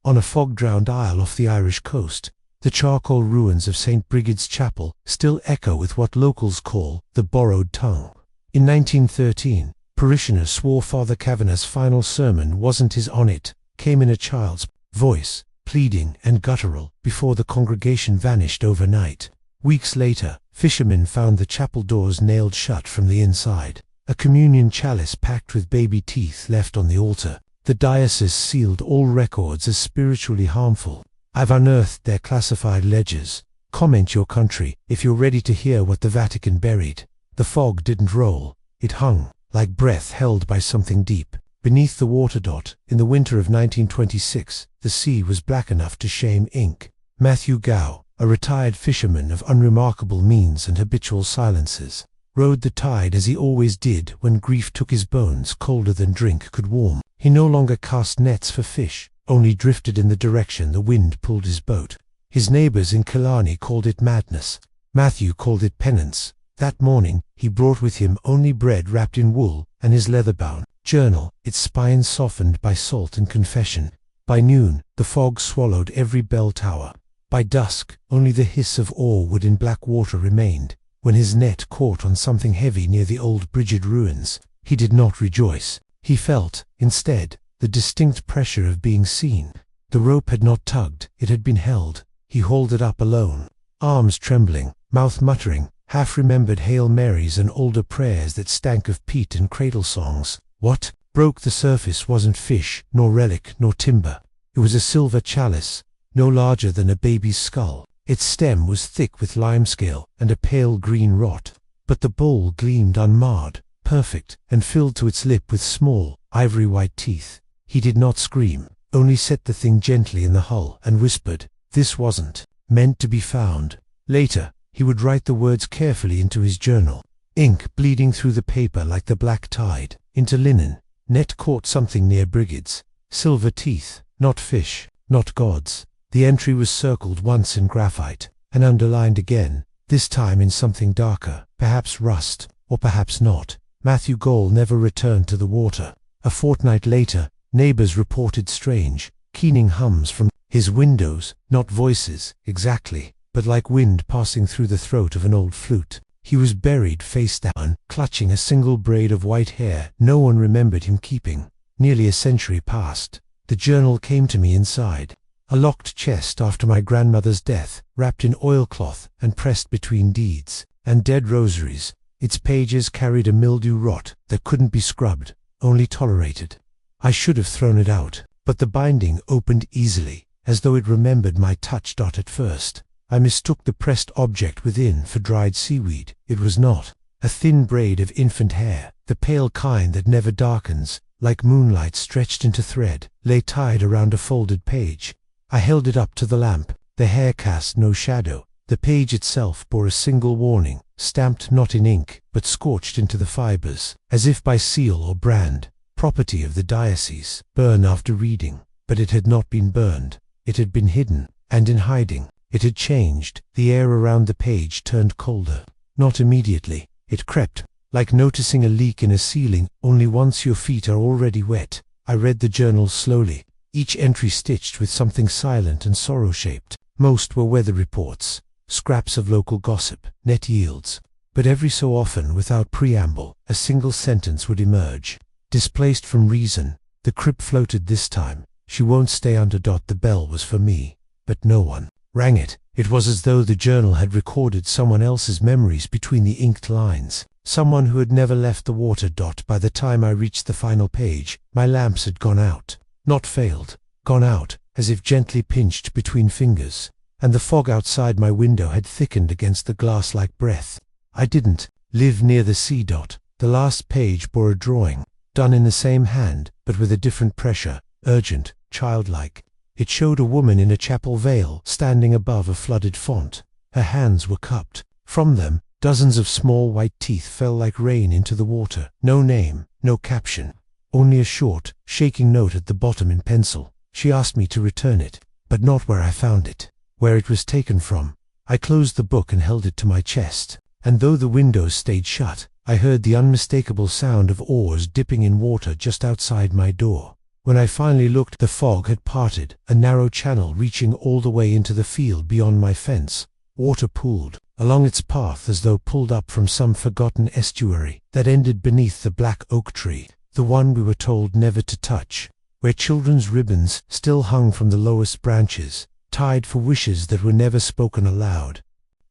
On a fog-drowned isle off the Irish coast, the charcoal ruins of St. Brigid's Chapel still echo with what locals call the borrowed tongue. In 1913, parishioners swore Father Kavanagh's final sermon wasn't his on it, came in a child's voice, pleading and guttural, before the congregation vanished overnight. Weeks later, fishermen found the chapel doors nailed shut from the inside, a communion chalice packed with baby teeth left on the altar. The diocese sealed all records as spiritually harmful. I've unearthed their classified ledgers. Comment your country if you're ready to hear what the Vatican buried. The fog didn't roll. It hung, like breath held by something deep, beneath the water. In the winter of 1926, the sea was black enough to shame ink. Matthew Gow, a retired fisherman of unremarkable means and habitual silences, rode the tide as he always did when grief took his bones colder than drink could warm. He no longer cast nets for fish, only drifted in the direction the wind pulled his boat. His neighbors in Killarney called it madness. Matthew called it penance. That morning, he brought with him only bread wrapped in wool and his leather-bound journal, its spine softened by salt and confession. By noon, the fog swallowed every bell tower. By dusk, only the hiss of oar-wood in black water remained. When his net caught on something heavy near the old Brigid ruins, he did not rejoice. He felt, instead, the distinct pressure of being seen. The rope had not tugged, it had been held. He hauled it up alone, arms trembling, mouth muttering, half-remembered Hail Marys and older prayers that stank of peat and cradle songs. What broke the surface wasn't fish, nor relic, nor timber. It was a silver chalice, no larger than a baby's skull. Its stem was thick with limescale and a pale green rot, but the bowl gleamed unmarred, perfect, and filled to its lip with small, ivory-white teeth. He did not scream, only set the thing gently in the hull and whispered, "This wasn't meant to be found." Later, he would write the words carefully into his journal, ink bleeding through the paper like the black tide, into linen. Net caught something near Brigid's. Silver teeth, not fish, not gods. The entry was circled once in graphite, and underlined again, this time in something darker, perhaps rust, or perhaps not. Matthew Goll never returned to the water. A fortnight later, neighbors reported strange, keening hums from his windows, not voices, exactly, but like wind passing through the throat of an old flute. He was buried face down, clutching a single braid of white hair no one remembered him keeping. Nearly a century passed. The journal came to me inside. A locked chest after my grandmother's death, wrapped in oilcloth and pressed between deeds and dead rosaries. Its pages carried a mildew rot that couldn't be scrubbed, only tolerated. I should have thrown it out, but the binding opened easily, as though it remembered my touch. At first, I mistook the pressed object within for dried seaweed. It was not. A thin braid of infant hair, the pale kind that never darkens, like moonlight stretched into thread, lay tied around a folded page. I held it up to the lamp. The hair cast no shadow. The page itself bore a single warning, stamped not in ink, but scorched into the fibers, as if by seal or brand. Property of the diocese. Burn after reading. But it had not been burned. It had been hidden, and in hiding, it had changed. The air around the page turned colder. Not immediately. It crept, like noticing a leak in a ceiling only once your feet are already wet. I read the journal slowly, each entry stitched with something silent and sorrow-shaped. Most were weather reports, scraps of local gossip, net yields. But every so often, without preamble, a single sentence would emerge. Displaced from reason, the crib floated this time. She won't stay under. The bell was for me, but no one rang it. It was as though the journal had recorded someone else's memories between the inked lines. Someone who had never left the water. By the time I reached the final page, my lamps had gone out. Not failed, gone out, as if gently pinched between fingers, and the fog outside my window had thickened against the glass like breath. I didn't live near the sea. The last page bore a drawing, done in the same hand, but with a different pressure, urgent, childlike. It showed a woman in a chapel veil standing above a flooded font. Her hands were cupped. From them, dozens of small white teeth fell like rain into the water. No name, no caption. Only a short, shaking note at the bottom in pencil. She asked me to return it, but not where I found it, where it was taken from. I closed the book and held it to my chest, and though the windows stayed shut, I heard the unmistakable sound of oars dipping in water just outside my door. When I finally looked, the fog had parted, a narrow channel reaching all the way into the field beyond my fence. Water pooled along its path as though pulled up from some forgotten estuary that ended beneath the black oak tree, the one we were told never to touch, where children's ribbons still hung from the lowest branches, tied for wishes that were never spoken aloud.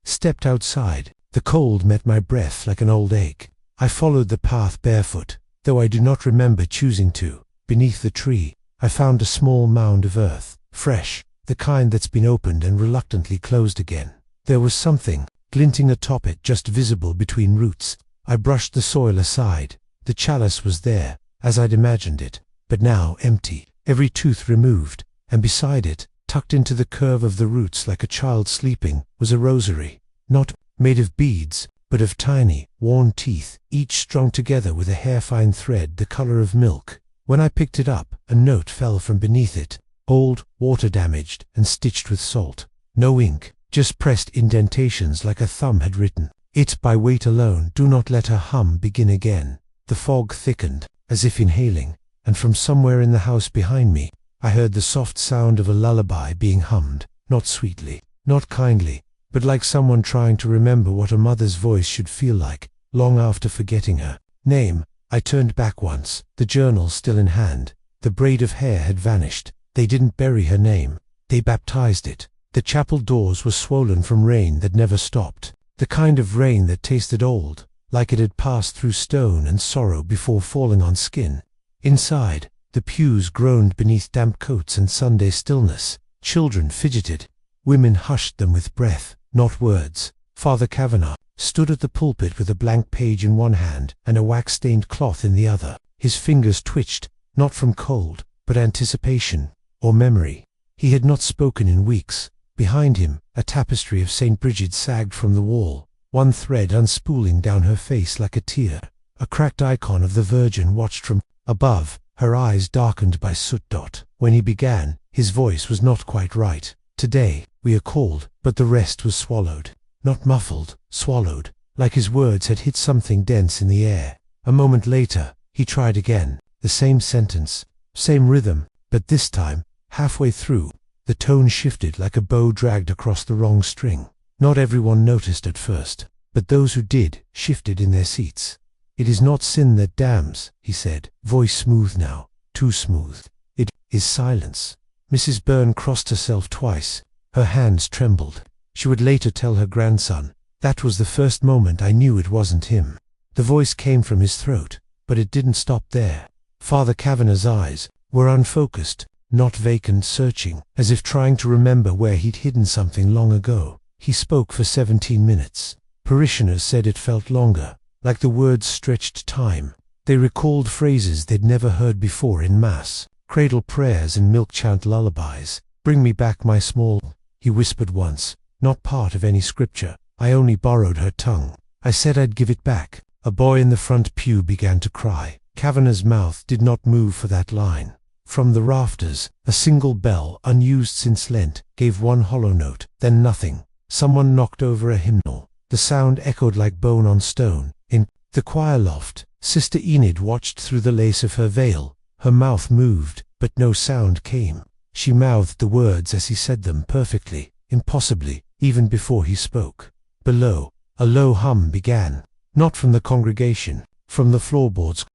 Stepped outside. The cold met my breath like an old ache. I followed the path barefoot, though I do not remember choosing to. Beneath the tree, I found a small mound of earth, fresh, the kind that's been opened and reluctantly closed again. There was something glinting atop it, just visible between roots. I brushed the soil aside. The chalice was there, as I'd imagined it, but now empty, every tooth removed, and beside it, tucked into the curve of the roots like a child sleeping, was a rosary, not made of beads, but of tiny, worn teeth, each strung together with a hair-fine thread the color of milk. When I picked it up, a note fell from beneath it, old, water-damaged, and stitched with salt. No ink, just pressed indentations like a thumb had written it by weight alone. Do not let her hum begin again. The fog thickened, as if inhaling, and from somewhere in the house behind me, I heard the soft sound of a lullaby being hummed, not sweetly, not kindly, but like someone trying to remember what a mother's voice should feel like, long after forgetting her name. I turned back once, the journal still in hand. The braid of hair had vanished. They didn't bury her name, they baptized it. The chapel doors were swollen from rain that never stopped, the kind of rain that tasted old, like it had passed through stone and sorrow before falling on skin. Inside, the pews groaned beneath damp coats and Sunday stillness. Children fidgeted. Women hushed them with breath, not words. Father Kavanagh stood at the pulpit with a blank page in one hand and a wax-stained cloth in the other. His fingers twitched, not from cold, but anticipation, or memory. He had not spoken in weeks. Behind him, a tapestry of St. Bridget sagged from the wall, one thread unspooling down her face like a tear. A cracked icon of the Virgin watched from above, her eyes darkened by soot. When he began, his voice was not quite right. Today, we are called, but the rest was swallowed. Not muffled, swallowed, like his words had hit something dense in the air. A moment later, he tried again, the same sentence, same rhythm, but this time, halfway through, the tone shifted like a bow dragged across the wrong string. Not everyone noticed at first, but those who did shifted in their seats. "It is not sin that damns," he said, voice smooth now, too smooth. "It is silence." Mrs. Byrne crossed herself twice. Her hands trembled. She would later tell her grandson, "That was the first moment I knew it wasn't him." The voice came from his throat, but it didn't stop there. Father Kavanagh's eyes were unfocused, not vacant, searching, as if trying to remember where he'd hidden something long ago. He spoke for 17 minutes. Parishioners said it felt longer, like the words stretched time. They recalled phrases they'd never heard before in Mass, cradle prayers and milk-chant lullabies. "Bring me back my small," he whispered once, not part of any scripture. I only borrowed her tongue. I said I'd give it back. A boy in the front pew began to cry. Kavanagh's mouth did not move for that line. From the rafters, a single bell, unused since Lent, gave one hollow note, then nothing. Someone knocked over a hymnal. The sound echoed like bone on stone. In the choir loft, Sister Enid watched through the lace of her veil. Her mouth moved, but no sound came. She mouthed the words as he said them perfectly, impossibly, even before he spoke. Below, a low hum began, not from the congregation, from the floorboards.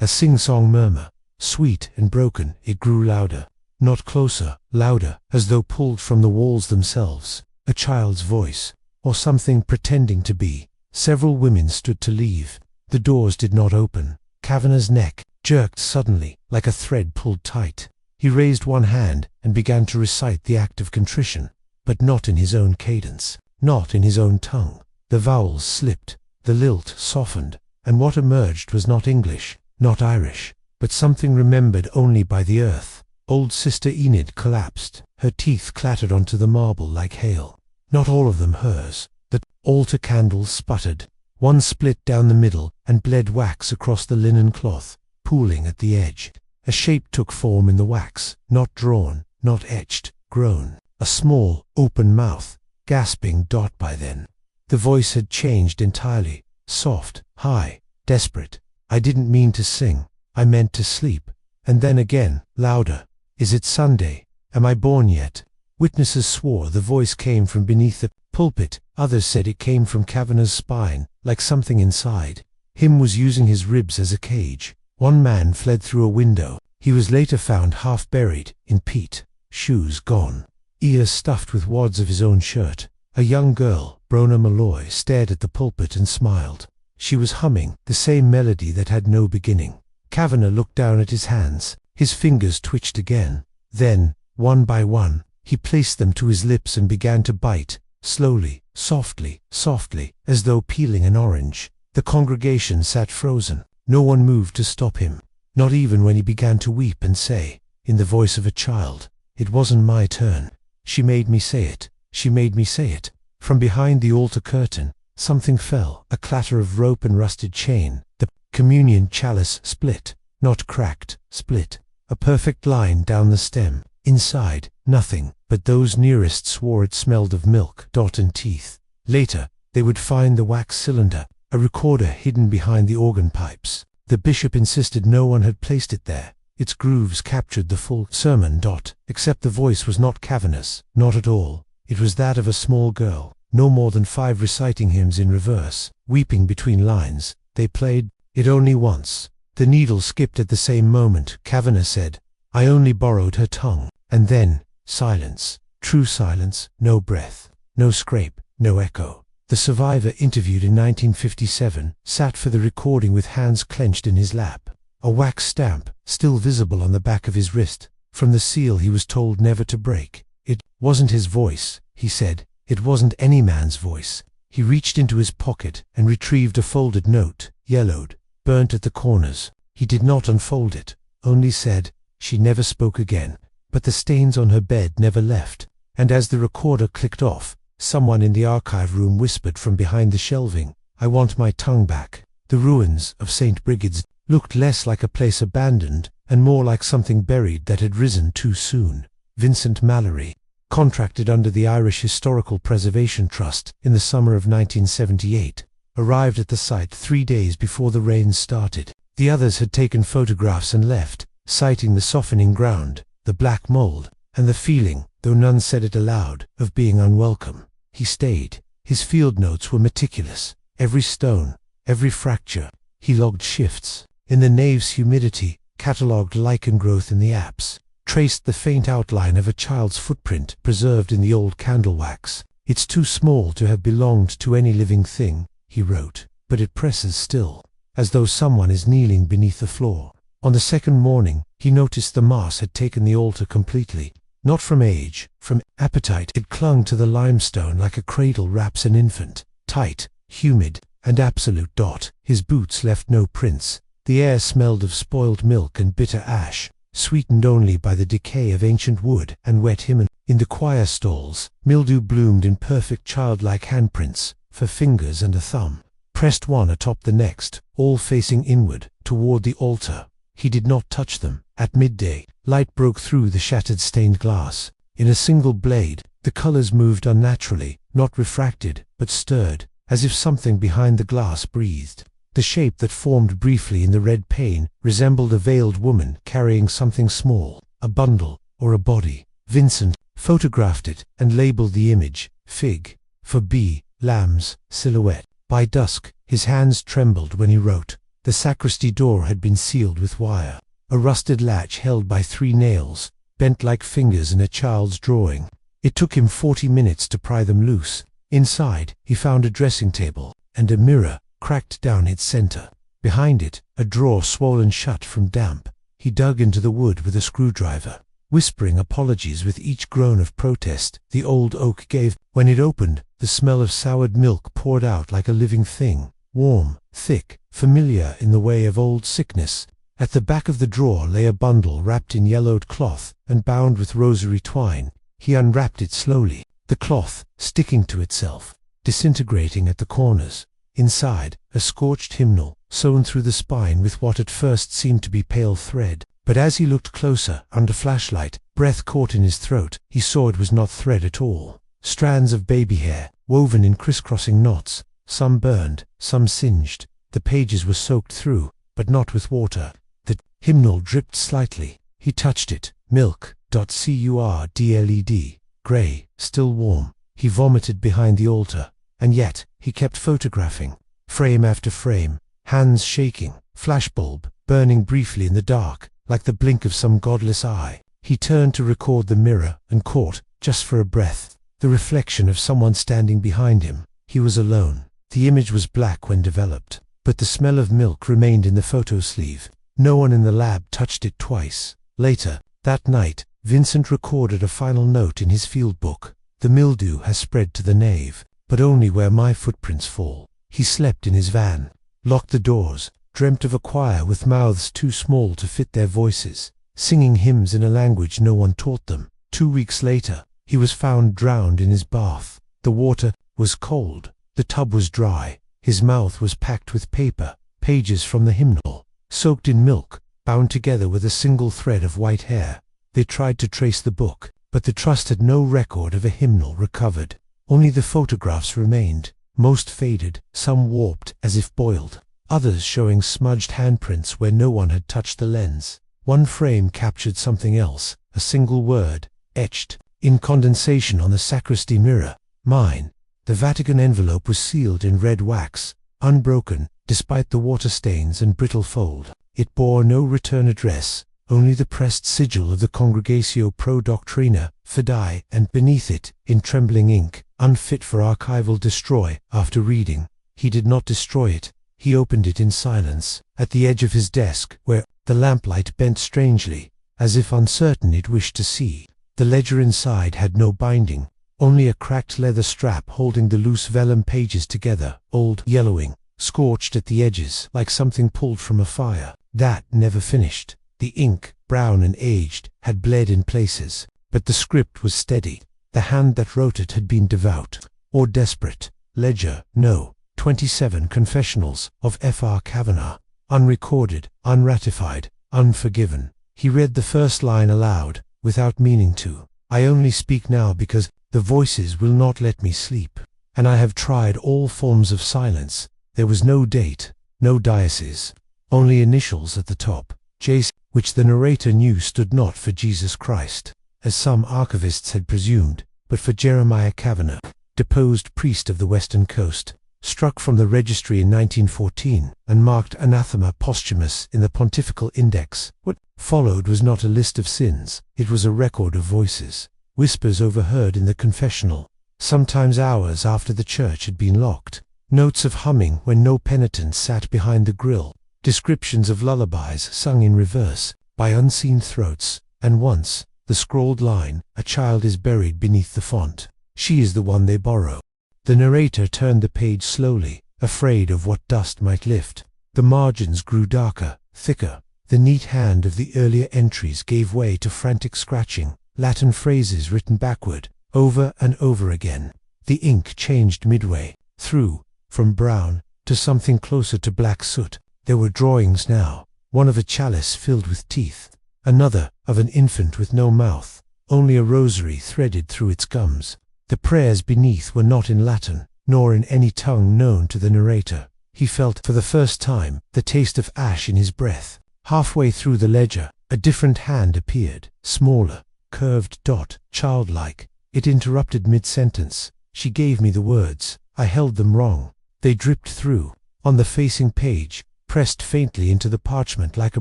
A sing-song murmur, sweet and broken. It grew louder, not closer, louder, as though pulled from the walls themselves. A child's voice, or something pretending to be. Several women stood to leave. The doors did not open. Kavanagh's neck jerked suddenly, like a thread pulled tight. He raised one hand and began to recite the act of contrition, but not in his own cadence, not in his own tongue. The vowels slipped, the lilt softened, and what emerged was not English, not Irish, but something remembered only by the earth. Old Sister Enid collapsed. Her teeth clattered onto the marble like hail. Not all of them hers. The altar candles sputtered. One split down the middle and bled wax across the linen cloth, pooling at the edge. A shape took form in the wax, not drawn, not etched, grown. A small, open mouth, gasping. By then, the voice had changed entirely, soft, high, desperate. "I didn't mean to sing. I meant to sleep." And then again, louder. Is it Sunday? Am I born yet? Witnesses swore the voice came from beneath the pulpit. Others said it came from Kavanagh's spine, like something inside him was using his ribs as a cage. One man fled through a window. He was later found half buried in peat, shoes gone, ears stuffed with wads of his own shirt. A young girl, Brona Malloy, stared at the pulpit and smiled. She was humming the same melody that had no beginning. Kavanagh looked down at his hands. His fingers twitched again. Then, one by one, he placed them to his lips and began to bite, slowly, softly, softly, as though peeling an orange. The congregation sat frozen. No one moved to stop him, not even when he began to weep and say, in the voice of a child, "It wasn't my turn. She made me say it. She made me say it." From behind the altar curtain, something fell, a clatter of rope and rusted chain. The communion chalice split, not cracked, split. A perfect line down the stem. Inside, nothing, but those nearest swore it smelled of milk, and teeth. Later, they would find the wax cylinder, a recorder hidden behind the organ pipes. The bishop insisted no one had placed it there. Its grooves captured the full sermon, except the voice was not Kavanagh's, not at all. It was that of a small girl, no more than 5, reciting hymns in reverse, weeping between lines. They played it only once. The needle skipped at the same moment. Kavanagh said, "I only borrowed her tongue." And then, silence, true silence, no breath, no scrape, no echo. The survivor, interviewed in 1957, sat for the recording with hands clenched in his lap. A wax stamp, still visible on the back of his wrist, from the seal he was told never to break. It wasn't his voice, he said. It wasn't any man's voice. He reached into his pocket and retrieved a folded note, yellowed, burnt at the corners. He did not unfold it, only said, "She never spoke again." But the stains on her bed never left, and as the recorder clicked off, someone in the archive room whispered from behind the shelving, "I want my tongue back." The ruins of St. Brigid's looked less like a place abandoned and more like something buried that had risen too soon. Vincent Mallory, contracted under the Irish Historical Preservation Trust in the summer of 1978, arrived at the site 3 days before the rains started. The others had taken photographs and left, citing the softening ground, the black mold, and the feeling, though none said it aloud, of being unwelcome. He stayed. His field notes were meticulous. Every stone, every fracture. He logged shifts. In the nave's humidity, catalogued lichen growth in the apse, traced the faint outline of a child's footprint preserved in the old candle wax. "It's too small to have belonged to any living thing," he wrote, "but it presses still, as though someone is kneeling beneath the floor." On the second morning, he noticed the mass had taken the altar completely. Not from age, from appetite. It clung to the limestone like a cradle wraps an infant, tight, humid, and absolute. His boots left no prints. The air smelled of spoiled milk and bitter ash, sweetened only by the decay of ancient wood and wet hymen. In the choir stalls, mildew bloomed in perfect childlike handprints, for fingers and a thumb, pressed one atop the next, all facing inward, toward the altar. He did not touch them. At midday, light broke through the shattered stained glass. In a single blade, the colors moved unnaturally, not refracted, but stirred, as if something behind the glass breathed. The shape that formed briefly in the red pane resembled a veiled woman carrying something small, a bundle, or a body. Vincent photographed it and labeled the image, Fig, for bee, lamb's, silhouette. By dusk, his hands trembled when he wrote. The sacristy door had been sealed with wire. A rusted latch held by 3 nails, bent like fingers in a child's drawing. It took him 40 minutes to pry them loose. Inside, he found a dressing table, and a mirror, cracked down its center. Behind it, a drawer swollen shut from damp. He dug into the wood with a screwdriver, whispering apologies with each groan of protest the old oak gave. When it opened, the smell of soured milk poured out like a living thing, warm, thick, familiar in the way of old sickness. At the back of the drawer lay a bundle wrapped in yellowed cloth and bound with rosary twine. He unwrapped it slowly, the cloth sticking to itself, disintegrating at the corners. Inside, a scorched hymnal, sewn through the spine with what at first seemed to be pale thread. But as he looked closer, under flashlight, breath caught in his throat. He saw it was not thread at all. Strands of baby hair, woven in crisscrossing knots, some burned, some singed. The pages were soaked through, but not with water. The Hymnal dripped slightly. He touched it. Milk. Curdled. Grey. Still warm. He vomited behind the altar. And yet, he kept photographing. Frame after frame. Hands shaking. Flashbulb, burning briefly in the dark, like the blink of some godless eye. He turned to record the mirror and caught, just for a breath, the reflection of someone standing behind him. He was alone. The image was black when developed, but the smell of milk remained in the photo sleeve. No one in the lab touched it twice. Later, that night, Vincent recorded a final note in his field book. The mildew has spread to the nave, but only where my footprints fall. He slept in his van, locked the doors, dreamt of a choir with mouths too small to fit their voices, singing hymns in a language no one taught them. 2 weeks later, he was found drowned in his bath. The water was cold, the tub was dry, his mouth was packed with paper, pages from the hymnal, soaked in milk, bound together with a single thread of white hair. They tried to trace the book, but the trust had no record of a hymnal recovered. Only the photographs remained, most faded, some warped as if boiled, others showing smudged handprints where no one had touched the lens. One frame captured something else, a single word, etched in condensation on the sacristy mirror. Mine. The Vatican envelope was sealed in red wax, unbroken, despite the water stains and brittle fold. It bore no return address, only the pressed sigil of the Congregatio Pro Doctrina Fidei, and beneath it, in trembling ink, unfit for archival, destroy. After reading, he did not destroy it. He opened it in silence, at the edge of his desk, where the lamplight bent strangely, as if uncertain it wished to see. The ledger inside had no binding, only a cracked leather strap holding the loose vellum pages together, old, yellowing, scorched at the edges, like something pulled from a fire. That never finished. The ink, brown and aged, had bled in places, but the script was steady. The hand that wrote it had been devout, or desperate. Ledger, no. 27 confessionals of Fr. Kavanagh, unrecorded, unratified, unforgiven. He read the first line aloud, without meaning to. I only speak now because the voices will not let me sleep, and I have tried all forms of silence. There was no date, no diocese, only initials at the top, J.C., which the narrator knew stood not for Jesus Christ, as some archivists had presumed, but for Jeremiah Kavanagh, deposed priest of the western coast, struck from the registry in 1914 and marked anathema posthumous in the Pontifical Index. What followed was not a list of sins, it was a record of voices, whispers overheard in the confessional, sometimes hours after the church had been locked, notes of humming when no penitent sat behind the grill, descriptions of lullabies sung in reverse, by unseen throats, and once, the scrawled line, a child is buried beneath the font. She is the one they borrow. The narrator turned the page slowly, afraid of what dust might lift. The margins grew darker, thicker. The neat hand of the earlier entries gave way to frantic scratching, Latin phrases written backward, over and over again. The ink changed midway, through, from brown, to something closer to black soot. There were drawings now, one of a chalice filled with teeth, another of an infant with no mouth, only a rosary threaded through its gums. The prayers beneath were not in Latin, nor in any tongue known to the narrator. He felt, for the first time, the taste of ash in his breath. Halfway through the ledger, a different hand appeared, smaller, curved dot, childlike. It interrupted mid-sentence. She gave me the words. I held them wrong. They dripped through. On the facing page, pressed faintly into the parchment like a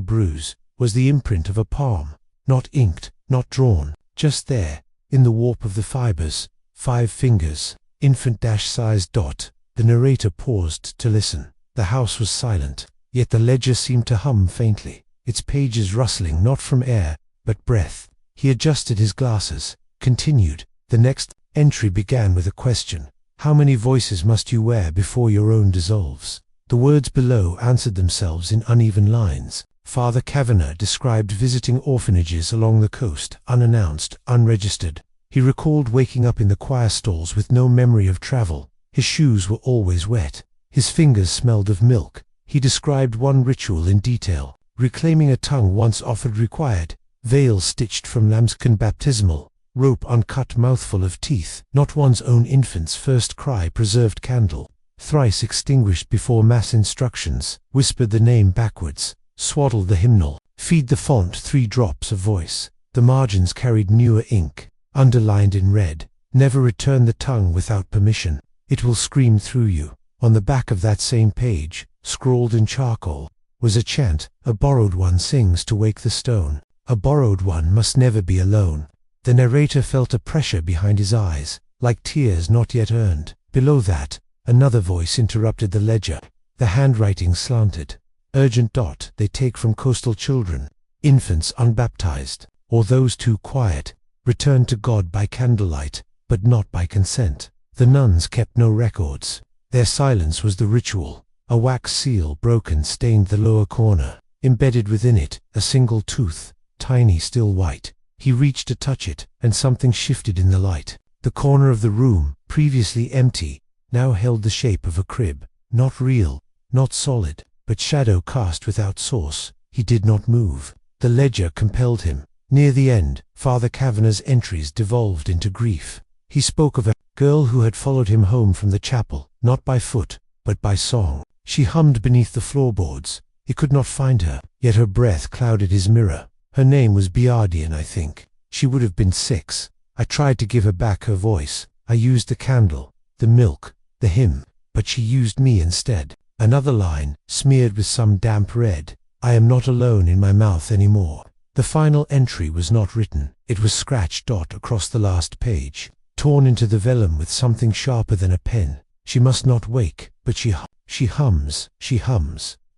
bruise, was the imprint of a palm, not inked, not drawn, just there, in the warp of the fibers, 5 fingers, infant-sized dot. The narrator paused to listen. The house was silent, yet the ledger seemed to hum faintly, its pages rustling not from air, but breath. He adjusted his glasses, continued. The next entry began with a question. How many voices must you wear before your own dissolves? The words below answered themselves in uneven lines. Father Kavanagh described visiting orphanages along the coast, unannounced, unregistered. He recalled waking up in the choir stalls with no memory of travel. His shoes were always wet. His fingers smelled of milk. He described one ritual in detail. Reclaiming a tongue once offered required. Veil stitched from lambskin baptismal. Rope uncut, mouthful of teeth. Not one's own infant's first cry, preserved candle. Thrice extinguished before mass instructions. Whispered the name backwards. Swaddled the hymnal. Feed the font 3 drops of voice. The margins carried newer ink, underlined in red. Never return the tongue without permission. It will scream through you. On the back of that same page, scrawled in charcoal, was a chant. A borrowed one sings to wake the stone. A borrowed one must never be alone. The narrator felt a pressure behind his eyes, like tears not yet earned. Below that, another voice interrupted the ledger. The handwriting slanted. Urgent. They take from coastal children, infants unbaptized, or those too quiet, return to God by candlelight, but not by consent. The nuns kept no records. Their silence was the ritual. A wax seal broken stained the lower corner. Embedded within it, a single tooth, tiny, still white. He reached to touch it, and something shifted in the light. The corner of the room, previously empty, now held the shape of a crib. Not real, not solid, but shadow cast without source. He did not move. The ledger compelled him. Near the end, Father Kavanagh's entries devolved into grief. He spoke of a girl who had followed him home from the chapel, not by foot, but by song. She hummed beneath the floorboards. He could not find her, yet her breath clouded his mirror. Her name was Biardian, I think. She would have been 6. I tried to give her back her voice. I used the candle, the milk, the hymn, but she used me instead. Another line, smeared with some damp red. I am not alone in my mouth anymore. The final entry was not written. It was scratched across the last page, torn into the vellum with something sharper than a pen. She must not wake, but she hums.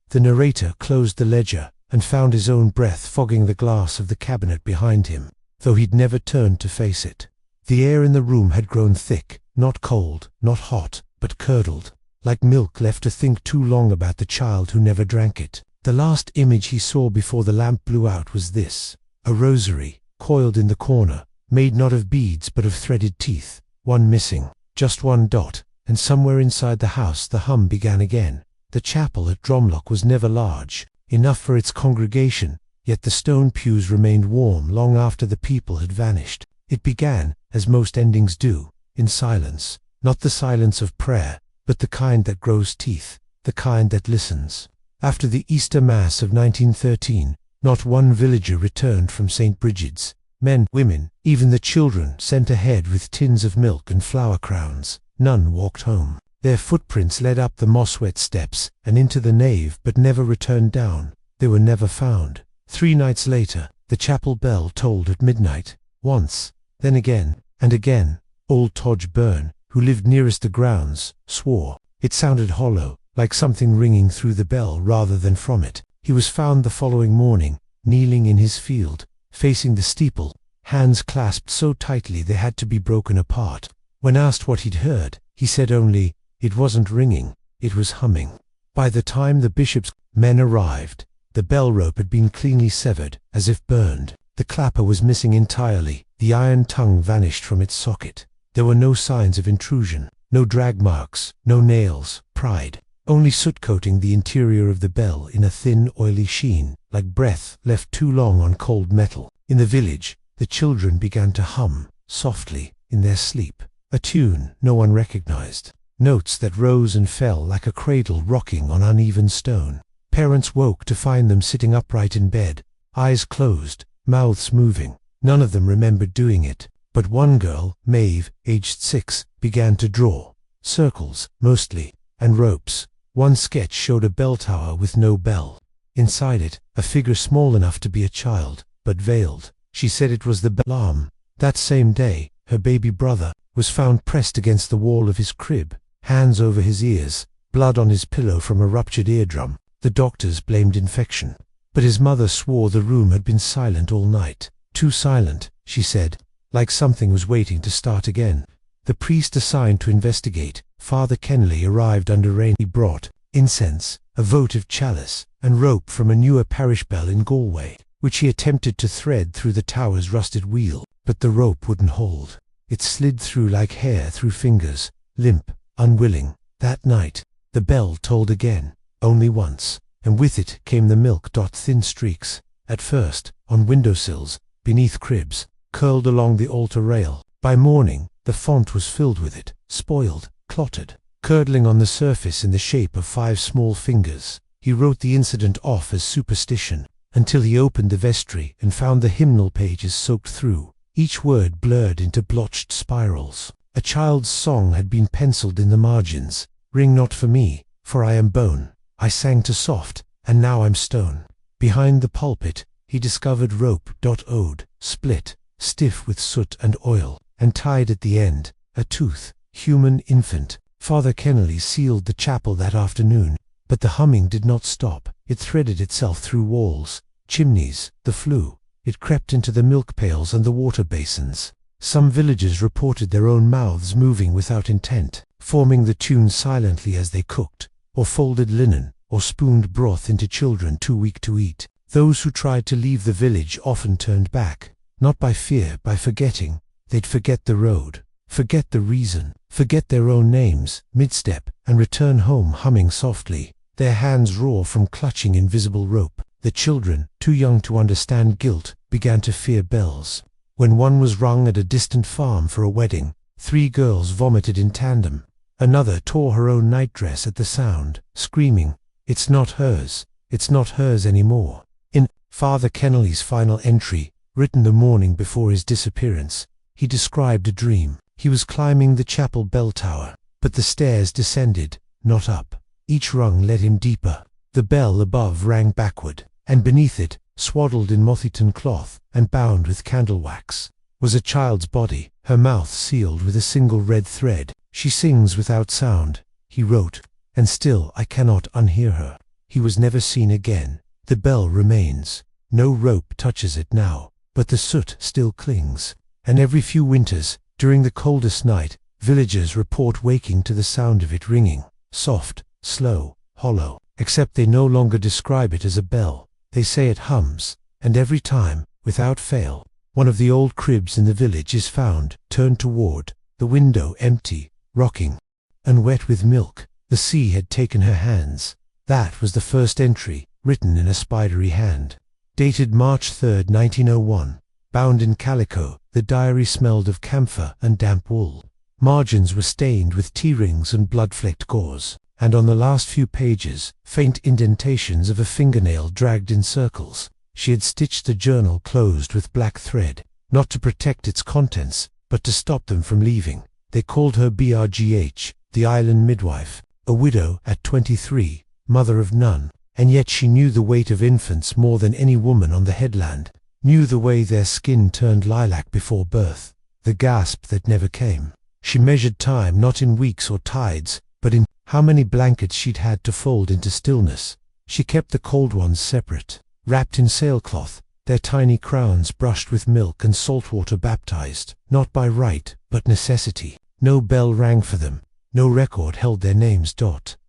The narrator closed the ledger and found his own breath fogging the glass of the cabinet behind him, though he'd never turned to face it. The air in the room had grown thick, not cold, not hot, but curdled, like milk left to think too long about the child who never drank it. The last image he saw before the lamp blew out was this: a rosary, coiled in the corner, made not of beads but of threaded teeth, one missing, just one dot, and somewhere inside the house the hum began again. The chapel at Drumlock was never large, enough for its congregation, yet the stone pews remained warm long after the people had vanished. It began, as most endings do, in silence, not the silence of prayer, but the kind that grows teeth, the kind that listens. After the Easter Mass of 1913, not one villager returned from St. Brigid's. Men, women, even the children sent ahead with tins of milk and flower crowns. None walked home. Their footprints led up the moss-wet steps and into the nave, but never returned down. They were never found. 3 nights later, the chapel bell tolled at midnight. Once, then again, and again. Old Todge Byrne, who lived nearest the grounds, swore. It sounded hollow, like something ringing through the bell rather than from it. He was found the following morning, kneeling in his field, facing the steeple, hands clasped so tightly they had to be broken apart. When asked what he'd heard, he said only, "It wasn't ringing, it was humming." By the time the bishop's men arrived, the bell rope had been cleanly severed, as if burned. The clapper was missing entirely. The iron tongue vanished from its socket. There were no signs of intrusion, no drag marks, no nails, pried. Only soot coating the interior of the bell in a thin, oily sheen, like breath left too long on cold metal. In the village, the children began to hum, softly, in their sleep, a tune no one recognized, notes that rose and fell like a cradle rocking on uneven stone. Parents woke to find them sitting upright in bed, eyes closed, mouths moving. None of them remembered doing it, but one girl, Maeve, aged 6, began to draw, circles, mostly, and ropes. One sketch showed a bell tower with no bell. Inside it, a figure small enough to be a child, but veiled. She said it was the bell alarm. That same day, her baby brother was found pressed against the wall of his crib, hands over his ears, blood on his pillow from a ruptured eardrum. The doctors blamed infection. But his mother swore the room had been silent all night. Too silent, she said, like something was waiting to start again. The priest assigned to investigate, Father Kennelly, arrived under rain. He brought incense, a votive chalice, and rope from a newer parish bell in Galway, which he attempted to thread through the tower's rusted wheel, but the rope wouldn't hold. It slid through like hair through fingers, limp, unwilling. That night, the bell tolled again, only once, and with it came the milk. Thin streaks, at first, on windowsills, beneath cribs, curled along the altar rail. By morning, the font was filled with it, spoiled, clotted, curdling on the surface in the shape of 5 small fingers. He wrote the incident off as superstition. until he opened the vestry and found the hymnal pages soaked through, each word blurred into blotched spirals. A child's song had been penciled in the margins. Ring not for me, for I am bone. I sang to soft, and now I'm stone. Behind the pulpit, he discovered rope. Ode, split, stiff with soot and oil, and tied at the end, a tooth, human infant. Father Kennelly sealed the chapel that afternoon, but the humming did not stop. It threaded itself through walls, chimneys, the flue. It crept into the milk pails and the water basins. Some villagers reported their own mouths moving without intent, forming the tune silently as they cooked, or folded linen, or spooned broth into children too weak to eat. Those who tried to leave the village often turned back, not by fear, by forgetting. They'd forget the road, forget the reason, forget their own names, mid-step, and return home humming softly, their hands raw from clutching invisible rope. The children, too young to understand guilt, began to fear bells. When one was rung at a distant farm for a wedding, 3 girls vomited in tandem. Another tore her own nightdress at the sound, screaming, "It's not hers, it's not hers anymore." In Father Kennelly's final entry, written the morning before his disappearance, he described a dream. He was climbing the chapel bell tower, but the stairs descended, not up. Each rung led him deeper. The bell above rang backward, and beneath it, swaddled in moth-eaten cloth and bound with candle wax, was a child's body, her mouth sealed with a single red thread. "She sings without sound," he wrote, "and still I cannot unhear her." He was never seen again. The bell remains. No rope touches it now, but the soot still clings. And every few winters, during the coldest night, villagers report waking to the sound of it ringing, soft, slow, hollow, except they no longer describe it as a bell. They say it hums, and every time, without fail, one of the old cribs in the village is found, turned toward the window, empty, rocking, and wet with milk. The sea had taken her hands. That was the first entry, written in a spidery hand. Dated March 3, 1901. Bound in calico, the diary smelled of camphor and damp wool. Margins were stained with tea-rings and blood-flecked gauze, and on the last few pages, faint indentations of a fingernail dragged in circles. She had stitched the journal closed with black thread, not to protect its contents, but to stop them from leaving. They called her BRGH, the island midwife, a widow at 23, mother of none, and yet she knew the weight of infants more than any woman on the headland, knew the way their skin turned lilac before birth, the gasp that never came. She measured time not in weeks or tides, but in how many blankets she'd had to fold into stillness. She kept the cold ones separate, wrapped in sailcloth, their tiny crowns brushed with milk and salt water baptized, not by right, but necessity. No bell rang for them, no record held their names.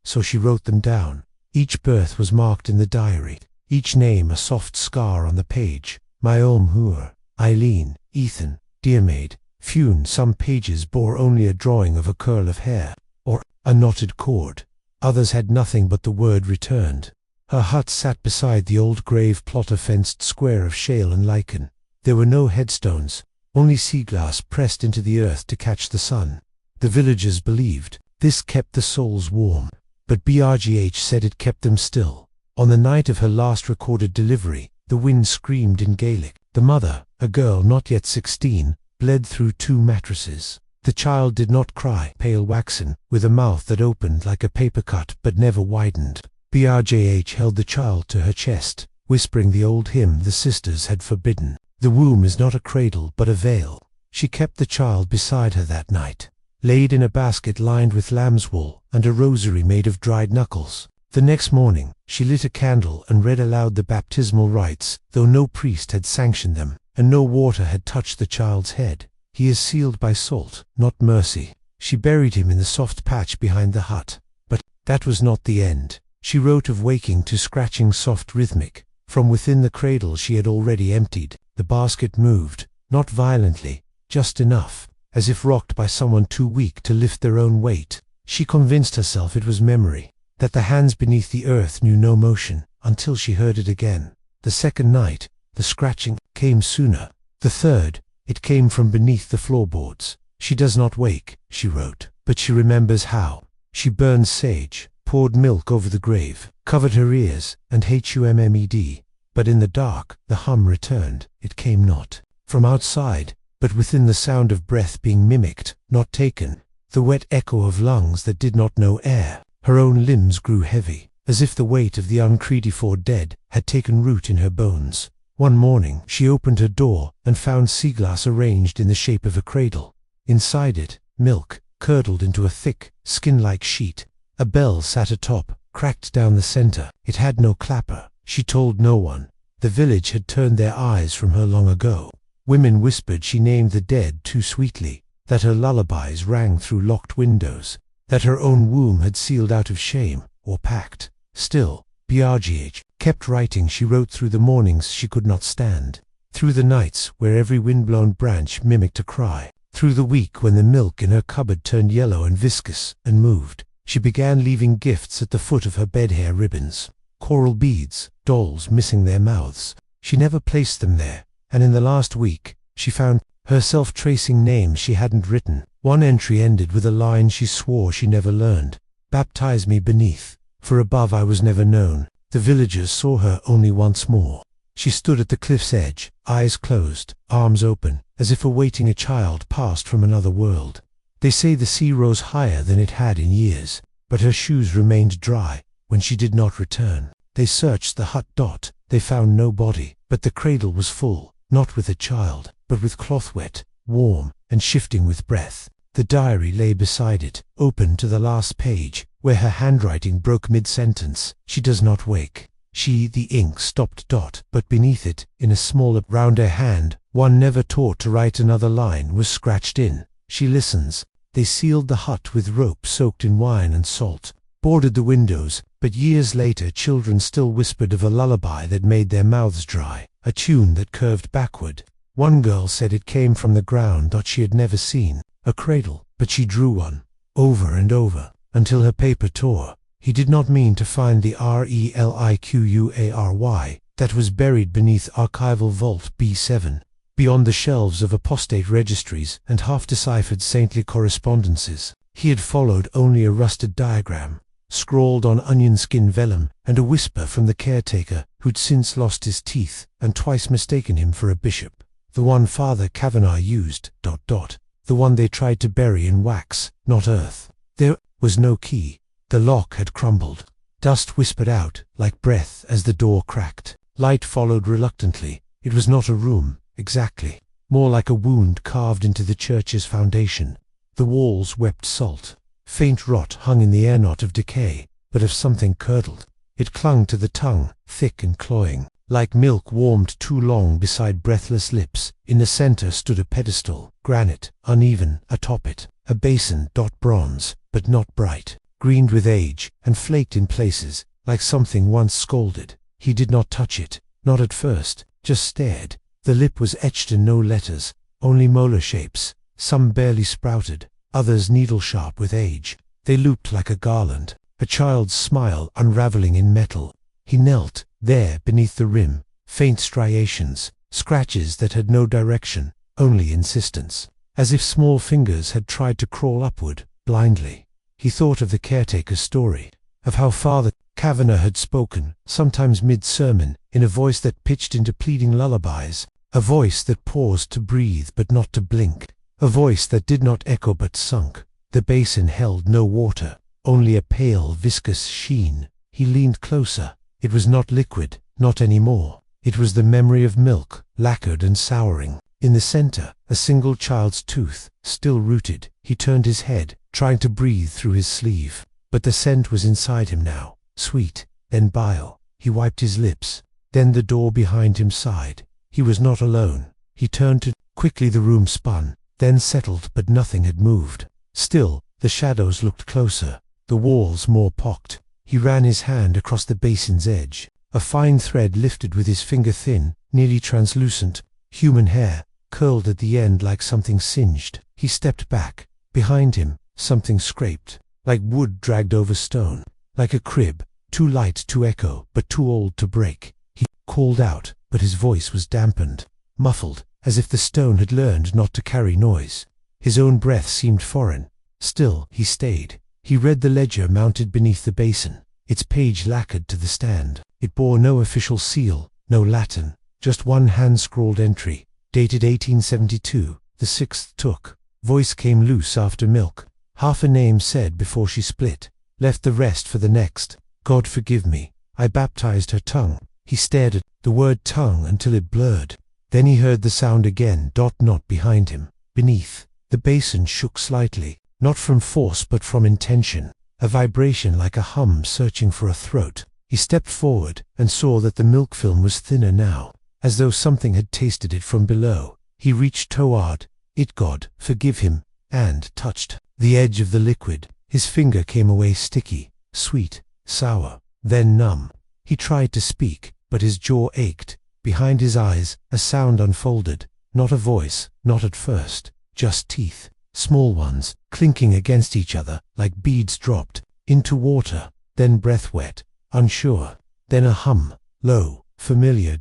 So she wrote them down. Each birth was marked in the diary, each name a soft scar on the page. Myom Hur, Eileen, Ethan, dear maid. Fune. Some pages bore only a drawing of a curl of hair, or a knotted cord. Others had nothing but the word returned. Her hut sat beside the old grave plot, a fenced square of shale and lichen. There were no headstones, only sea glass pressed into the earth to catch the sun. The villagers believed this kept the souls warm, but BRGH said it kept them still. On the night of her last recorded delivery, the wind screamed in Gaelic. The mother, a girl not yet 16, bled through 2 mattresses. The child did not cry, pale waxen, with a mouth that opened like a paper cut but never widened. BRJH held the child to her chest, whispering the old hymn the sisters had forbidden. The womb is not a cradle but a veil. She kept the child beside her that night, laid in a basket lined with lamb's wool and a rosary made of dried knuckles. The next morning, she lit a candle and read aloud the baptismal rites, though no priest had sanctioned them, and no water had touched the child's head. He is sealed by salt, not mercy. She buried him in the soft patch behind the hut. But that was not the end. She wrote of waking to scratching soft rhythmic. From within the cradle she had already emptied. The basket moved, not violently, just enough, as if rocked by someone too weak to lift their own weight. She convinced herself it was memory, that the hands beneath the earth knew no motion, until she heard it again. The second night, the scratching came sooner. The third, it came from beneath the floorboards. She does not wake, she wrote, but she remembers how. She burned sage, poured milk over the grave, covered her ears, and HUMMED. But in the dark, the hum returned. It came not from outside, but within, the sound of breath being mimicked, not taken, the wet echo of lungs that did not know air. Her own limbs grew heavy, as if the weight of the uncreedy for dead had taken root in her bones. One morning she opened her door and found sea glass arranged in the shape of a cradle. Inside it, milk, curdled into a thick, skin-like sheet. A bell sat atop, cracked down the center. It had no clapper. She told no one. The village had turned their eyes from her long ago. Women whispered she named the dead too sweetly, that her lullabies rang through locked windows, that her own womb had sealed out of shame, or packed. Still, Brgh kept writing. She wrote through the mornings she could not stand, through the nights where every windblown branch mimicked a cry, through the week when the milk in her cupboard turned yellow and viscous and moved. She began leaving gifts at the foot of her bed, hair ribbons, coral beads, dolls missing their mouths. She never placed them there, and in the last week she found herself tracing names she hadn't written. One entry ended with a line she swore she never learned: "Baptize me beneath, for above I was never known." The villagers saw her only once more. She stood at the cliff's edge, eyes closed, arms open, as if awaiting a child passed from another world. They say the sea rose higher than it had in years, but her shoes remained dry when she did not return. They searched the hut. They found no body, but the cradle was full, not with a child, but with cloth wet, warm, and shifting with breath. The diary lay beside it, open to the last page, where her handwriting broke mid-sentence. She does not wake. The ink stopped. But beneath it, in a smaller, rounder hand, one never taught to write another line, was scratched in. She listens. They sealed the hut with rope soaked in wine and salt, boarded the windows, but years later children still whispered of a lullaby that made their mouths dry, a tune that curved backward. One girl said it came from the ground. She had never seen a cradle, but she drew one, over and over, until her paper tore. He did not mean to find the reliquary that was buried beneath archival vault B7, beyond the shelves of apostate registries and half-deciphered saintly correspondences. He had followed only a rusted diagram, scrawled on onion skin vellum, and a whisper from the caretaker, who'd since lost his teeth and twice mistaken him for a bishop. The one Father Kavanagh used, the one they tried to bury in wax, not earth. There was no key. The lock had crumbled. Dust whispered out like breath as the door cracked. Light followed reluctantly. It was not a room, exactly. More like a wound carved into the church's foundation. The walls wept salt. Faint rot hung in the air, not of decay, but of something curdled. It clung to the tongue, thick and cloying, like milk warmed too long beside breathless lips. In the center stood a pedestal, granite, uneven, atop it. A basin, bronze, but not bright, greened with age, and flaked in places, like something once scalded. He did not touch it, not at first, just stared. The lip was etched in no letters, only molar shapes, some barely sprouted, others needle-sharp with age. They looped like a garland, a child's smile unraveling in metal. He knelt, there beneath the rim, faint striations, scratches that had no direction, only insistence, as if small fingers had tried to crawl upward, blindly. He thought of the caretaker's story, of how Father Kavanagh had spoken, sometimes mid-sermon, in a voice that pitched into pleading lullabies, a voice that paused to breathe but not to blink, a voice that did not echo but sunk. The basin held no water, only a pale, viscous sheen. He leaned closer. It was not liquid, not anymore. It was the memory of milk, lacquered and souring. In the center, a single child's tooth, still rooted. He turned his head, trying to breathe through his sleeve. But the scent was inside him now, sweet, then bile. He wiped his lips. Then the door behind him sighed. He was not alone. He turned to. Quickly the room spun, then settled, but nothing had moved. Still, the shadows looked closer, the walls more pocked. He ran his hand across the basin's edge. A fine thread lifted with his finger, thin, nearly translucent, human hair, curled at the end like something singed. He stepped back. Behind him, something scraped, like wood dragged over stone, like a crib, too light to echo, but too old to break. He called out, but his voice was dampened, muffled, as if the stone had learned not to carry noise. His own breath seemed foreign. Still, he stayed. He read the ledger mounted beneath the basin, its page lacquered to the stand. It bore no official seal, no Latin, just one hand-scrawled entry, dated 1872, the 6th took. Voice came loose after milk. Half a name said before she split. Left the rest for the next. God forgive me. I baptized her tongue. He stared at the word tongue until it blurred. Then he heard the sound again, not behind him. Beneath, the basin shook slightly, not from force but from intention. A vibration like a hum searching for a throat. He stepped forward and saw that the milk film was thinner now, as though something had tasted it from below. He reached toward it, God forgive him, and touched the edge of the liquid. His finger came away sticky, sweet, sour, then numb. He tried to speak, but his jaw ached. Behind his eyes, a sound unfolded. Not a voice, not at first, just teeth, small ones, clinking against each other like beads dropped into water, then breath wet, unsure, then a hum, low, familiar.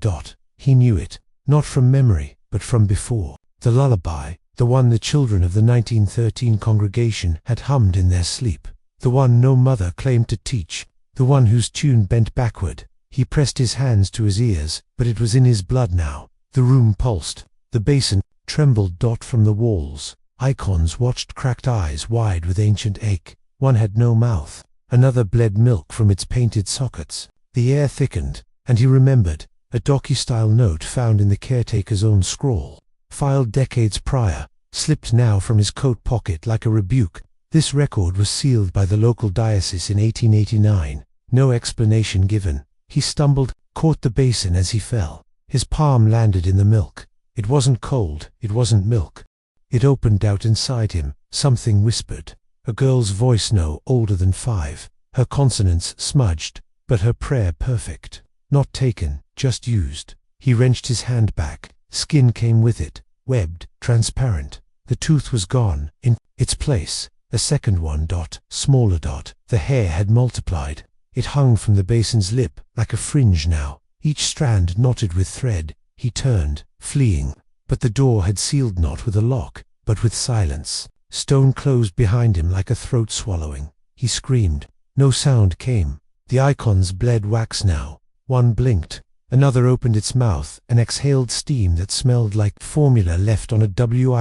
He knew it, not from memory, but from before. The lullaby, the one the children of the 1913 congregation had hummed in their sleep, the one no mother claimed to teach, the one whose tune bent backward. He pressed his hands to his ears, but it was in his blood now. The room pulsed. The basin trembled. From the walls, icons watched, cracked eyes wide with ancient ache. One had no mouth. Another bled milk from its painted sockets. The air thickened, and he remembered a docu-style note found in the caretaker's own scrawl, filed decades prior, slipped now from his coat pocket like a rebuke. This record was sealed by the local diocese in 1889. No explanation given. He stumbled, caught the basin as he fell. His palm landed in the milk. It wasn't cold, it wasn't milk. It opened out inside him. Something whispered. A girl's voice, no older than 5. Her consonants smudged, but her prayer perfect. Not taken, just used. He wrenched his hand back. Skin came with it, webbed, transparent. The tooth was gone. In its place, a second one. Smaller. The hair had multiplied. It hung from the basin's lip, like a fringe now, each strand knotted with thread. He turned, fleeing. But the door had sealed not with a lock, but with silence. Stone closed behind him like a throat swallowing. He screamed. No sound came. The icons bled wax now. One blinked. Another opened its mouth and exhaled steam that smelled like formula left on a windowsill.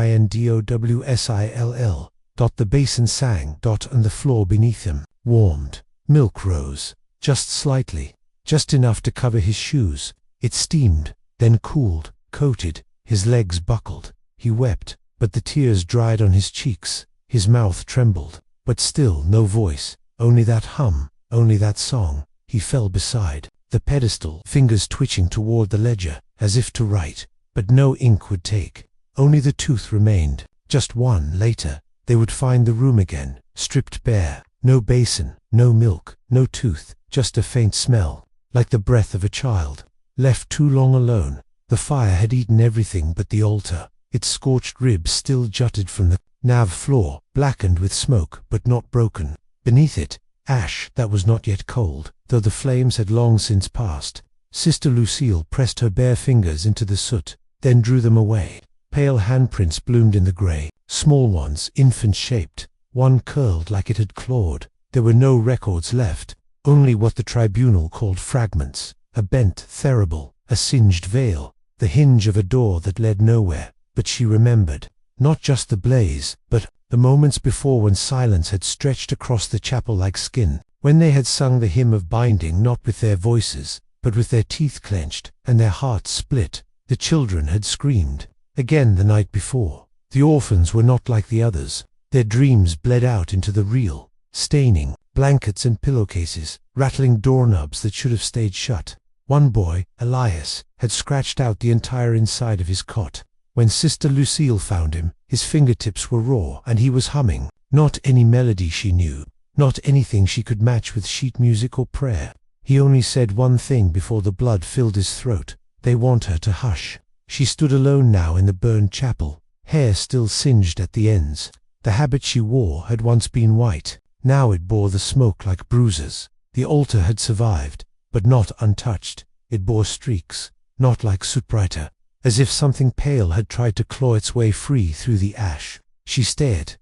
The basin sang. And the floor beneath him warmed. Milk rose, just slightly, just enough to cover his shoes. It steamed, then cooled, coated. His legs buckled. He wept, but the tears dried on his cheeks. His mouth trembled, but still no voice, only that hum, only that song. He fell beside the pedestal, fingers twitching toward the ledger, as if to write, but no ink would take. Only the tooth remained. Just one. Later, they would find the room again, stripped bare. No basin, no milk, no tooth, just a faint smell, like the breath of a child. Left too long alone. The fire had eaten everything but the altar. Its scorched ribs still jutted from the nave floor, blackened with smoke, but not broken. Beneath it, ash that was not yet cold, though the flames had long since passed. Sister Lucille pressed her bare fingers into the soot, then drew them away. Pale handprints bloomed in the grey, small ones, infant-shaped. One curled like it had clawed. There were no records left, only what the tribunal called fragments. A bent thurible, a singed veil, the hinge of a door that led nowhere. But she remembered, not just the blaze, but the moments before when silence had stretched across the chapel like skin, when they had sung the hymn of binding not with their voices, but with their teeth clenched, and their hearts split. The children had screamed. Again the night before. The orphans were not like the others. Their dreams bled out into the real, staining blankets and pillowcases, rattling doorknobs that should have stayed shut. One boy, Elias, had scratched out the entire inside of his cot. When Sister Lucille found him, his fingertips were raw and he was humming. Not any melody she knew, not anything she could match with sheet music or prayer. He only said one thing before the blood filled his throat. They want her to hush. She stood alone now in the burned chapel, hair still singed at the ends. The habit she wore had once been white. Now it bore the smoke like bruises. The altar had survived, but not untouched. It bore streaks, not like soot, brighter, as if something pale had tried to claw its way free through the ash. She stared.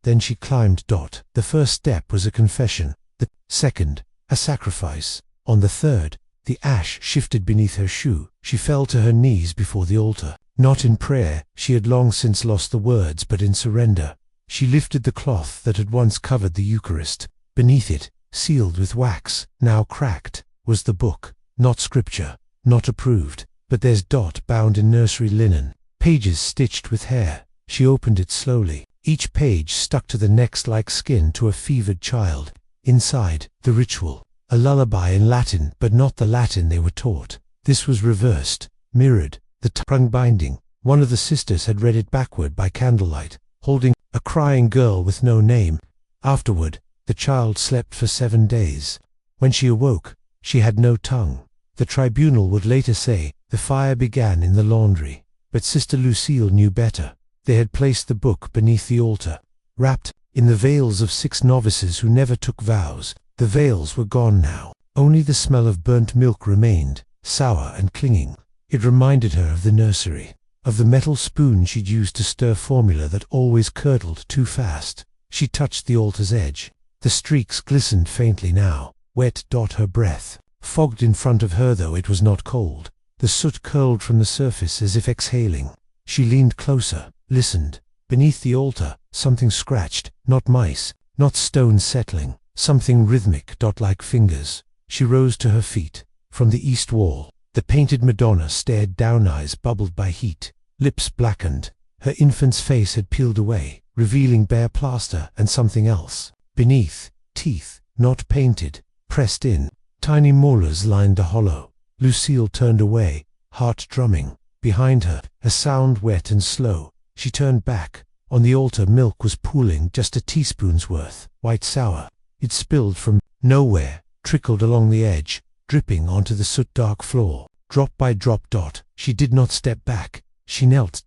Then she climbed. The first step was a confession. The second, a sacrifice. On the third, The ash shifted beneath her shoe. She fell to her knees before the altar. Not in prayer, she had long since lost the words, but in surrender. She lifted the cloth that had once covered the Eucharist. Beneath it, sealed with wax, now cracked, was the book. Not scripture, not approved, but there's dot bound in nursery linen, pages stitched with hair. She opened it slowly. Each page stuck to the next like skin to a fevered child. Inside, the ritual. A lullaby in Latin, but not the Latin they were taught. This was reversed, mirrored, the tongue binding. One of the sisters had read it backward by candlelight, holding a crying girl with no name. Afterward, the child slept for 7 days. When she awoke, she had no tongue. The tribunal would later say, the fire began in the laundry. But Sister Lucille knew better. They had placed the book beneath the altar, wrapped in the veils of 6 novices who never took vows. The veils were gone now. Only the smell of burnt milk remained, sour and clinging. It reminded her of the nursery, of the metal spoon she'd used to stir formula that always curdled too fast. She touched the altar's edge. The streaks glistened faintly now, wet dot her breath. Fogged in front of her, though it was not cold. The soot curled from the surface as if exhaling. She leaned closer, listened. Beneath the altar, something scratched, not mice, not stones settling, something rhythmic, dot-like fingers. She rose to her feet. From the east wall, the painted Madonna stared down, eyes bubbled by heat, lips blackened. Her infant's face had peeled away, revealing bare plaster and something else. Beneath, teeth, not painted, pressed in. Tiny molars lined the hollow. Lucille turned away, heart drumming. Behind her, a sound wet and slow. She turned back. On the altar, milk was pooling, just a teaspoon's worth, white sour. It spilled from nowhere, trickled along the edge, dripping onto the soot-dark floor. Drop by drop, dot. She did not step back. She knelt,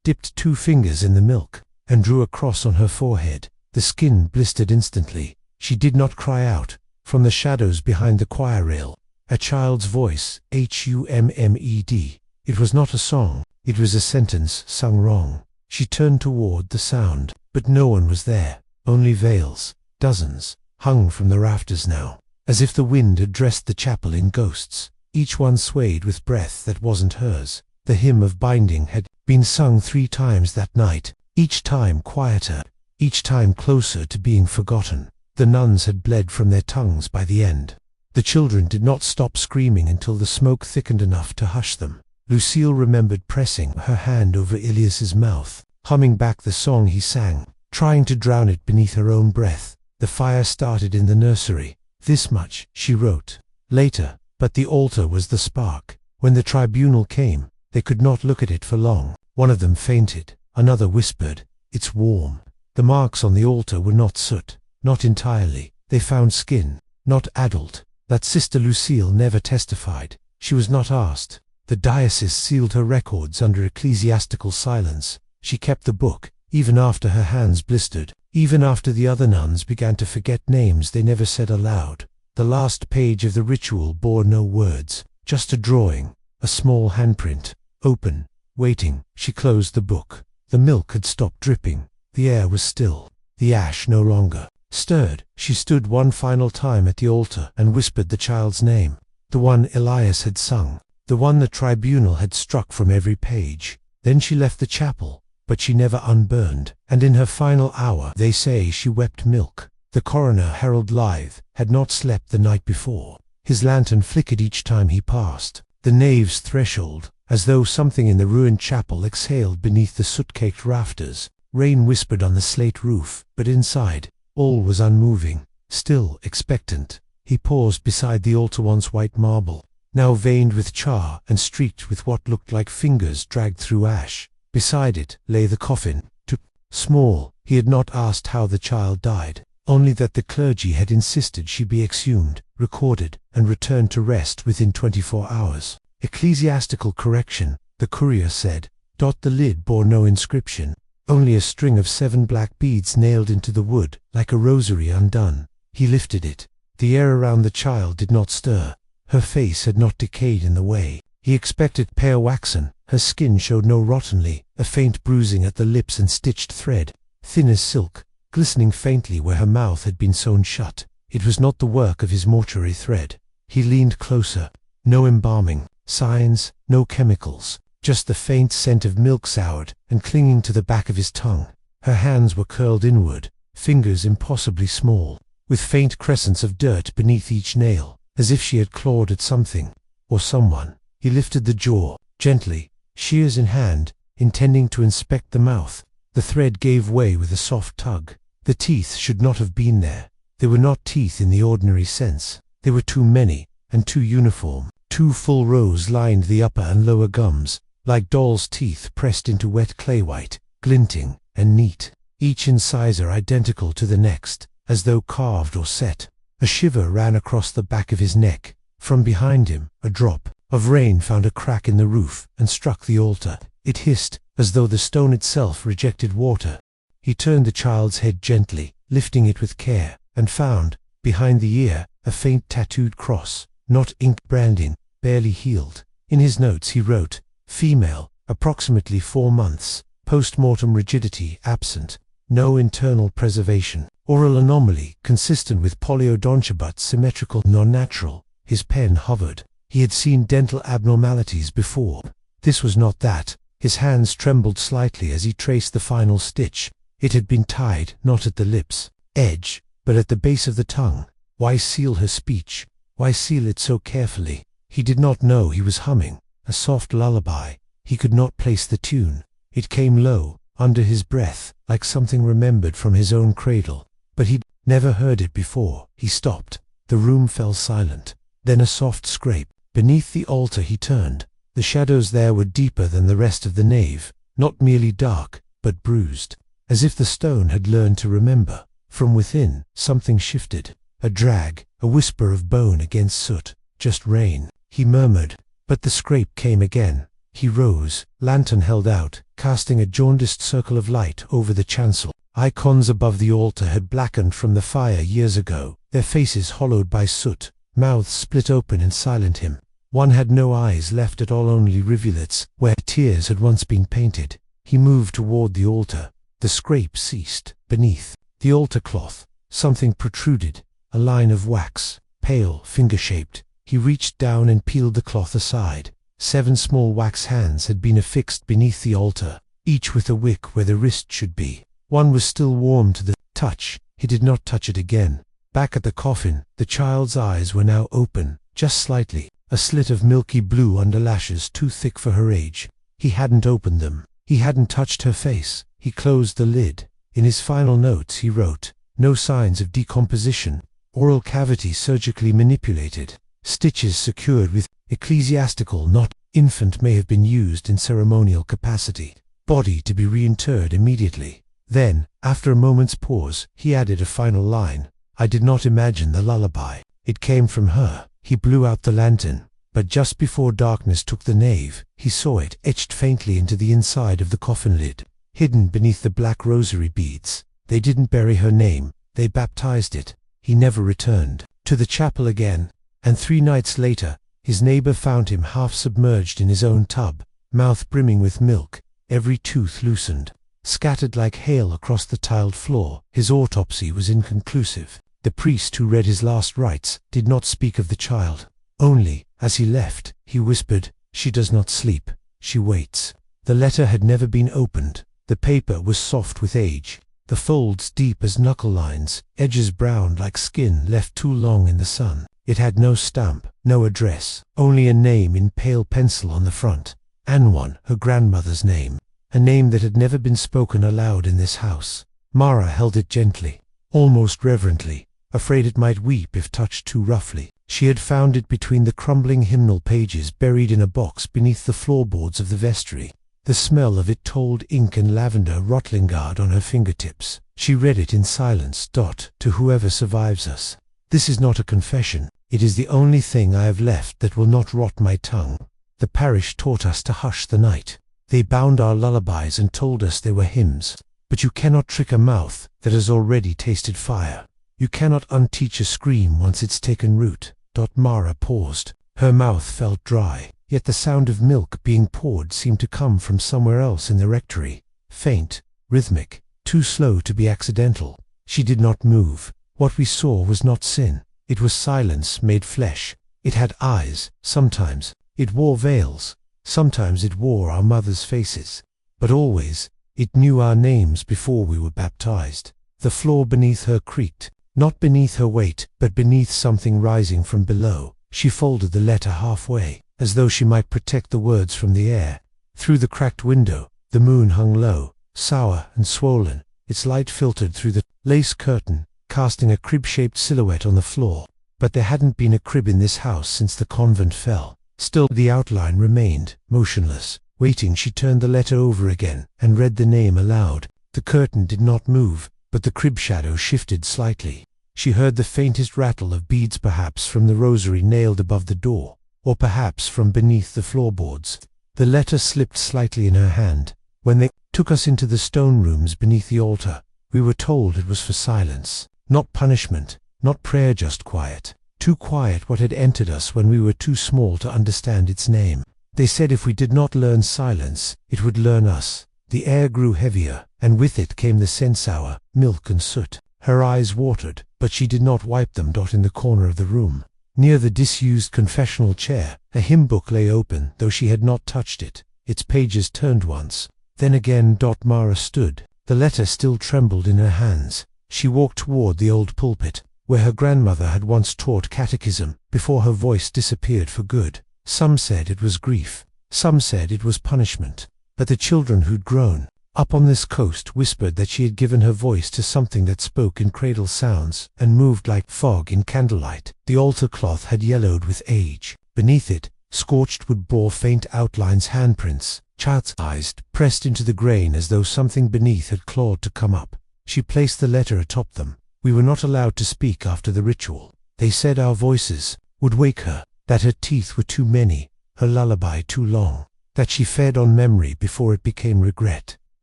dipped 2 fingers in the milk, and drew a cross on her forehead. The skin blistered instantly. She did not cry out. From the shadows behind the choir rail, a child's voice, Hummed. It was not a song, it was a sentence sung wrong. She turned toward the sound, but no one was there. Only veils, dozens, hung from the rafters now, as if the wind had dressed the chapel in ghosts. Each one swayed with breath that wasn't hers. The hymn of binding had been sung 3 times that night, each time quieter, each time closer to being forgotten. The nuns had bled from their tongues by the end. The children did not stop screaming until the smoke thickened enough to hush them. Lucille remembered pressing her hand over Ilias's mouth, humming back the song he sang, trying to drown it beneath her own breath. The fire started in the nursery. This much, she wrote. Later, but the altar was the spark. When the tribunal came, they could not look at it for long. One of them fainted. Another whispered, "It's warm." The marks on the altar were not soot. Not entirely. They found skin, not adult. That Sister Lucille never testified. She was not asked. The diocese sealed her records under ecclesiastical silence. She kept the book, even after her hands blistered, even after the other nuns began to forget names they never said aloud. The last page of the ritual bore no words, just a drawing, a small handprint, open, waiting. She closed the book. The milk had stopped dripping. The air was still. The ash no longer stirred. She stood one final time at the altar and whispered the child's name, the one Elias had sung, the one the tribunal had struck from every page. Then she left the chapel, but she never unburned, and in her final hour they say she wept milk. The coroner, Harold Lythe, had not slept the night before. His lantern flickered each time he passed the nave's threshold, as though something in the ruined chapel exhaled beneath the soot-caked rafters. Rain whispered on the slate roof, but inside, all was unmoving, still, expectant. He paused beside the altar, once white marble, now veined with char and streaked with what looked like fingers dragged through ash. Beside it lay the coffin, too small. He had not asked how the child died, only that the clergy had insisted she be exhumed, recorded, and returned to rest within 24 hours. Ecclesiastical correction, the courier said. The lid bore no inscription. Only a string of 7 black beads nailed into the wood, like a rosary undone. He lifted it. The air around the child did not stir. Her face had not decayed in the way he expected. Pale waxen, her skin showed no rottenly, a faint bruising at the lips and stitched thread, thin as silk, glistening faintly where her mouth had been sewn shut. It was not the work of his mortuary thread. He leaned closer. No embalming, signs, no chemicals, just the faint scent of milk soured and clinging to the back of his tongue. Her hands were curled inward, fingers impossibly small, with faint crescents of dirt beneath each nail, as if she had clawed at something, or someone. He lifted the jaw, gently, shears in hand, intending to inspect the mouth. The thread gave way with a soft tug. The teeth should not have been there. They were not teeth in the ordinary sense. They were too many, and too uniform. 2 full rows lined the upper and lower gums, like doll's teeth pressed into wet clay white, glinting and neat, each incisor identical to the next, as though carved or set. A shiver ran across the back of his neck. From behind him, a drop of rain found a crack in the roof and struck the altar. It hissed, as though the stone itself rejected water. He turned the child's head gently, lifting it with care, and found, behind the ear, a faint tattooed cross, not ink branding, barely healed. In his notes he wrote, "Female, approximately 4 months, post-mortem rigidity absent, no internal preservation, oral anomaly consistent with polyodontia but symmetrical, non-natural." His pen hovered. He had seen dental abnormalities before. This was not that. His hands trembled slightly as he traced the final stitch. It had been tied, not at the lips edge, but at the base of the tongue. Why seal her speech? Why seal it so carefully? He did not know he was humming a soft lullaby. He could not place the tune. It came low, under his breath, like something remembered from his own cradle. But he'd never heard it before. He stopped. The room fell silent. Then a soft scrape. Beneath the altar he turned. The shadows there were deeper than the rest of the nave, not merely dark, but bruised, as if the stone had learned to remember. From within, something shifted. A drag, a whisper of bone against soot. "Just rain," he murmured. But the scrape came again. He rose, lantern held out, casting a jaundiced circle of light over the chancel. Icons above the altar had blackened from the fire years ago, their faces hollowed by soot, mouths split open in silent hymn. One had no eyes left at all, only rivulets, where tears had once been painted. He moved toward the altar. The scrape ceased. Beneath the altar cloth, something protruded, a line of wax, pale, finger-shaped. He reached down and peeled the cloth aside. 7 small wax hands had been affixed beneath the altar, each with a wick where the wrist should be. One was still warm to the touch. He did not touch it again. Back at the coffin, the child's eyes were now open, just slightly, a slit of milky blue under lashes too thick for her age. He hadn't opened them. He hadn't touched her face. He closed the lid. In his final notes he wrote, "No signs of decomposition. Oral cavity surgically manipulated. Stitches secured with ecclesiastical, not infant, may have been used in ceremonial capacity. Body to be reinterred immediately." Then, after a moment's pause, he added a final line. "I did not imagine the lullaby. It came from her." He blew out the lantern, but just before darkness took the nave, he saw it etched faintly into the inside of the coffin lid, hidden beneath the black rosary beads. They didn't bury her name, they baptized it. He never returned to the chapel again, and 3 nights later, his neighbor found him half submerged in his own tub, mouth brimming with milk, every tooth loosened, scattered like hail across the tiled floor. His autopsy was inconclusive. The priest who read his last rites did not speak of the child. Only, as he left, he whispered, "She does not sleep, she waits." The letter had never been opened. The paper was soft with age, the folds deep as knuckle lines, edges brown like skin left too long in the sun. It had no stamp, no address, only a name in pale pencil on the front. Anwan, her grandmother's name, a name that had never been spoken aloud in this house. Mara held it gently, almost reverently, afraid it might weep if touched too roughly. She had found it between the crumbling hymnal pages buried in a box beneath the floorboards of the vestry. The smell of it told ink and lavender Rottlingard on her fingertips. She read it in silence. "To whoever survives us. This is not a confession. It is the only thing I have left that will not rot my tongue. The parish taught us to hush the night. They bound our lullabies and told us they were hymns. But you cannot trick a mouth that has already tasted fire. You cannot unteach a scream once it's taken root." Mara paused. Her mouth felt dry, yet the sound of milk being poured seemed to come from somewhere else in the rectory. Faint, rhythmic, too slow to be accidental. She did not move. What we saw was not sin. It was silence made flesh. It had eyes, sometimes. It wore veils. Sometimes it wore our mothers' faces. But always, it knew our names before we were baptized. The floor beneath her creaked, not beneath her weight, but beneath something rising from below. She folded the letter halfway, as though she might protect the words from the air. Through the cracked window, the moon hung low, sour and swollen. Its light filtered through the lace curtain, casting a crib-shaped silhouette on the floor. But there hadn't been a crib in this house since the convent fell. Still the outline remained, motionless. Waiting, she turned the letter over again, and read the name aloud. The curtain did not move, but the crib shadow shifted slightly. She heard the faintest rattle of beads, perhaps from the rosary nailed above the door, or perhaps from beneath the floorboards. The letter slipped slightly in her hand. When they took us into the stone rooms beneath the altar, we were told it was for silence, not punishment, not prayer, just quiet. Too quiet, what had entered us when we were too small to understand its name. They said if we did not learn silence, it would learn us. The air grew heavier, and with it came the scent, sour, milk and soot. Her eyes watered, but she did not wipe them. In the corner of the room, near the disused confessional chair, a hymn book lay open, though she had not touched it. Its pages turned once, then again. Mara stood. The letter still trembled in her hands. She walked toward the old pulpit, where her grandmother had once taught catechism, before her voice disappeared for good. Some said it was grief, some said it was punishment, but the children who'd grown up on this coast whispered that she had given her voice to something that spoke in cradle sounds and moved like fog in candlelight. The altar cloth had yellowed with age. Beneath it, scorched wood bore faint outlines, handprints, child-sized, pressed into the grain as though something beneath had clawed to come up. She placed the letter atop them. We were not allowed to speak after the ritual. They said our voices would wake her, that her teeth were too many, her lullaby too long, that she fed on memory before it became regret.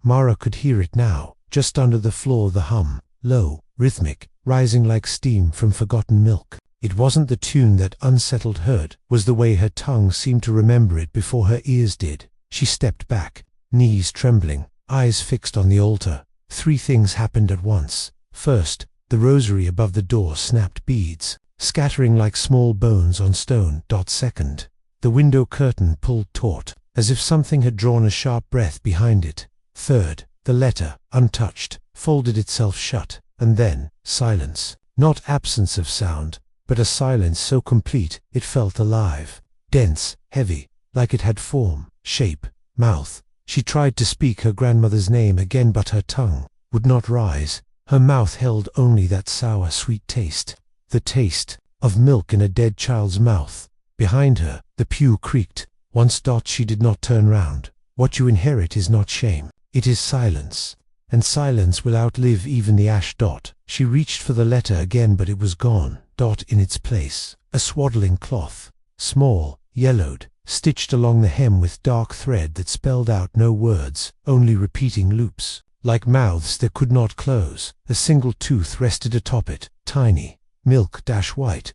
Mara could hear it now, just under the floor, the hum, low, rhythmic, rising like steam from forgotten milk. It wasn't the tune that unsettled her, it was the way her tongue seemed to remember it before her ears did. She stepped back, knees trembling, eyes fixed on the altar. 3 things happened at once. First, the rosary above the door snapped beads, scattering like small bones on stone. Second, the window curtain pulled taut, as if something had drawn a sharp breath behind it. Third, the letter, untouched, folded itself shut. And then, silence. Not absence of sound, but a silence so complete it felt alive, dense, heavy, like it had form, shape, mouth. She tried to speak her grandmother's name again, but her tongue would not rise. Her mouth held only that sour, sweet taste, the taste of milk in a dead child's mouth. Behind her, the pew creaked. Once. She did not turn round. What you inherit is not shame, it is silence, and silence will outlive even the ash. She reached for the letter again, but it was gone. In its place, a swaddling cloth, small, yellowed, stitched along the hem with dark thread that spelled out no words, only repeating loops. Like mouths that could not close. A single tooth rested atop it, tiny, milk-white,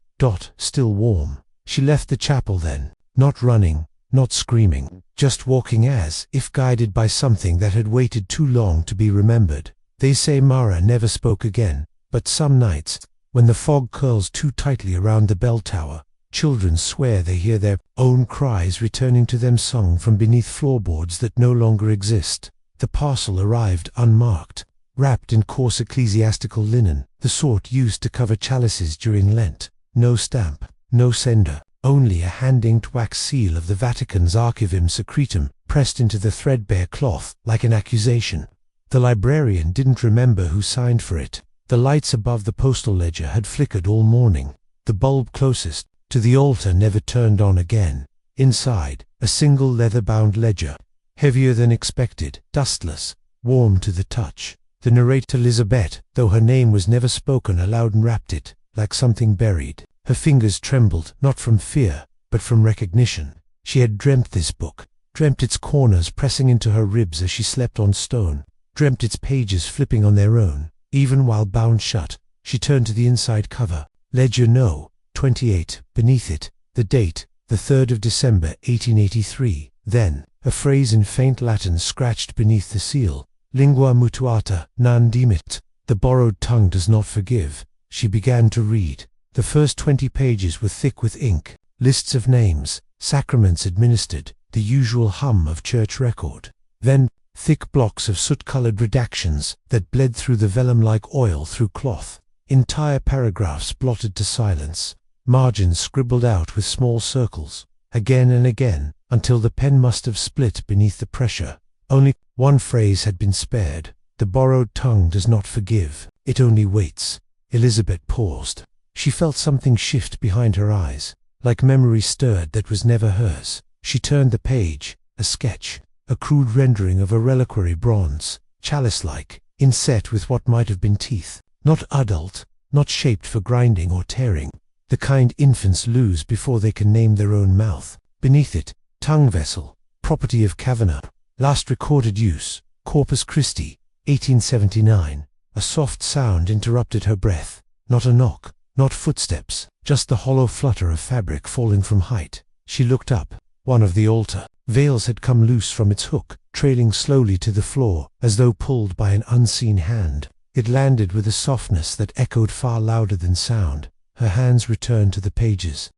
still warm. She left the chapel then, not running, not screaming, just walking as if guided by something that had waited too long to be remembered. They say Mara never spoke again, but some nights, when the fog curls too tightly around the bell tower, children swear they hear their own cries returning to them, sung from beneath floorboards that no longer exist. The parcel arrived unmarked, wrapped in coarse ecclesiastical linen, the sort used to cover chalices during Lent. No stamp, no sender, only a hand-inked wax seal of the Vatican's Archivum Secretum, pressed into the threadbare cloth like an accusation. The librarian didn't remember who signed for it. The lights above the postal ledger had flickered all morning. The bulb closest to the altar never turned on again. Inside, a single leather-bound ledger, heavier than expected, dustless, warm to the touch. The narrator, Elizabeth, though her name was never spoken aloud, wrapped it like something buried. Her fingers trembled, not from fear, but from recognition. She had dreamt this book, dreamt its corners pressing into her ribs as she slept on stone, dreamt its pages flipping on their own. Even while bound shut, she turned to the inside cover. Ledger No. 28, beneath it, the date, the 3rd of December, 1883. Then, a phrase in faint Latin scratched beneath the seal. Lingua mutuata non dimit. The borrowed tongue does not forgive. She began to read. The first 20 pages were thick with ink. lists of names, sacraments administered, the usual hum of church record. Then, thick blocks of soot-colored redactions that bled through the vellum like oil through cloth. Entire paragraphs blotted to silence, margins scribbled out with small circles, again and again, until the pen must have split beneath the pressure. Only one phrase had been spared. The borrowed tongue does not forgive, it only waits. Elizabeth paused. She felt something shift behind her eyes, like memory stirred that was never hers. She turned the page, a sketch, a crude rendering of a reliquary bronze, chalice-like, inset with what might have been teeth. Not adult, not shaped for grinding or tearing, the kind infants lose before they can name their own mouth. Beneath it, tongue vessel, property of Kavanagh, last recorded use, Corpus Christi, 1879. A soft sound interrupted her breath, not a knock, not footsteps, just the hollow flutter of fabric falling from height. She looked up. One of the altar veils had come loose from its hook, trailing slowly to the floor, as though pulled by an unseen hand. It landed with a softness that echoed far louder than sound. Her hands returned to the pages.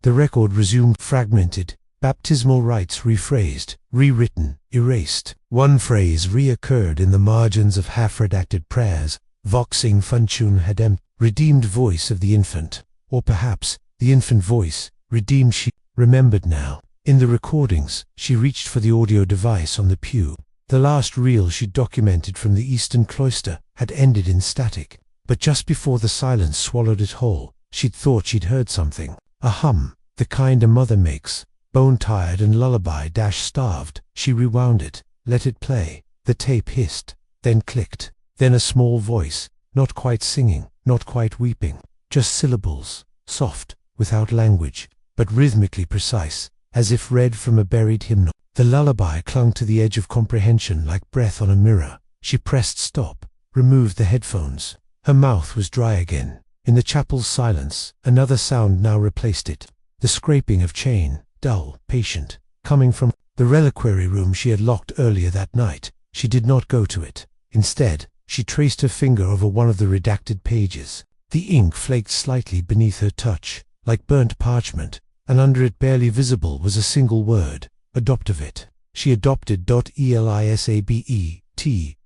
The record resumed, fragmented, baptismal rites rephrased, rewritten, erased. One phrase reoccurred in the margins of half-redacted prayers, voxing functum hedem, redeemed voice of the infant. Or perhaps, the infant voice, redeemed. She remembered now. In the recordings, she reached for the audio device on the pew. The last reel she'd documented from the Eastern cloister had ended in static, but just before the silence swallowed it whole, she'd thought she'd heard something. A hum, the kind a mother makes, bone-tired and lullaby-starved. She rewound it, let it play. The tape hissed, then clicked. Then a small voice, not quite singing, not quite weeping, just syllables, soft, without language, but rhythmically precise, as if read from a buried hymnal. The lullaby clung to the edge of comprehension like breath on a mirror. She pressed stop, removed the headphones. Her mouth was dry again. In the chapel's silence, another sound now replaced it. The scraping of chain, dull, patient, coming from the reliquary room she had locked earlier that night. She did not go to it. Instead, she traced her finger over one of the redacted pages. The ink flaked slightly beneath her touch, like burnt parchment, and under it, barely visible, was a single word. Adopt of it. She adopted. Elisabet,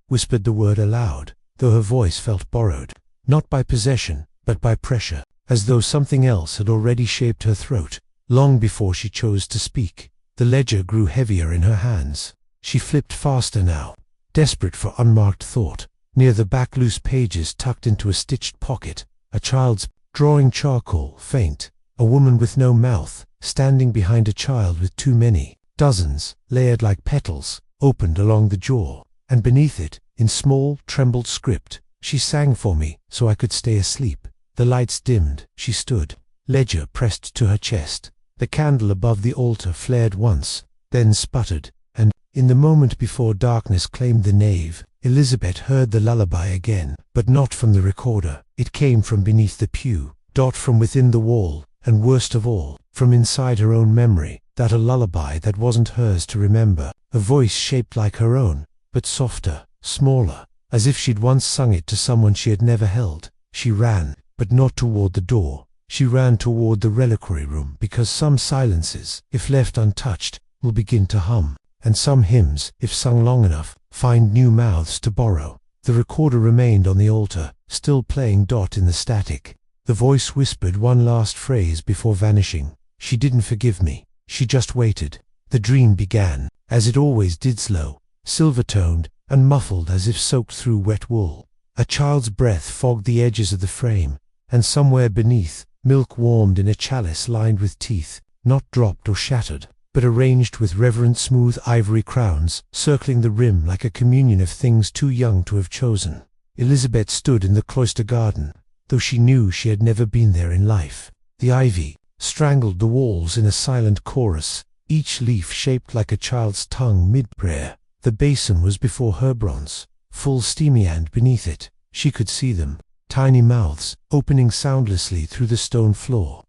whispered the word aloud, though her voice felt borrowed, not by possession, but by pressure, as though something else had already shaped her throat, long before she chose to speak. The ledger grew heavier in her hands. She flipped faster now, desperate for unmarked thought. Near the back, loose pages tucked into a stitched pocket, a child's drawing, charcoal, faint, a woman with no mouth, standing behind a child with too many. Dozens, layered like petals, opened along the jaw, and beneath it, in small, trembled script, she sang for me, so I could stay asleep. The lights dimmed, she stood, ledger pressed to her chest. The candle above the altar flared once, then sputtered, and, in the moment before darkness claimed the nave, Elizabeth heard the lullaby again, but not from the recorder. It came from beneath the pew, from within the wall, and worst of all, from inside her own memory. That a lullaby that wasn't hers to remember, a voice shaped like her own, but softer, smaller, as if she'd once sung it to someone she had never held. She ran, but not toward the door. She ran toward the reliquary room, because some silences, if left untouched, will begin to hum, and some hymns, if sung long enough, find new mouths to borrow. The recorder remained on the altar, still playing. In the static, the voice whispered one last phrase before vanishing. She didn't forgive me. She just waited. The dream began, as it always did, slow, silver-toned, and muffled as if soaked through wet wool. A child's breath fogged the edges of the frame, and somewhere beneath, milk warmed in a chalice lined with teeth, not dropped or shattered, but arranged with reverent smooth ivory crowns, circling the rim like a communion of things too young to have chosen. Elizabeth stood in the cloister garden, though she knew she had never been there in life. The ivy strangled the walls in a silent chorus, each leaf shaped like a child's tongue mid-prayer. The basin was before her, bronze, full steamy, and beneath it, she could see them, tiny mouths, opening soundlessly through the stone floor.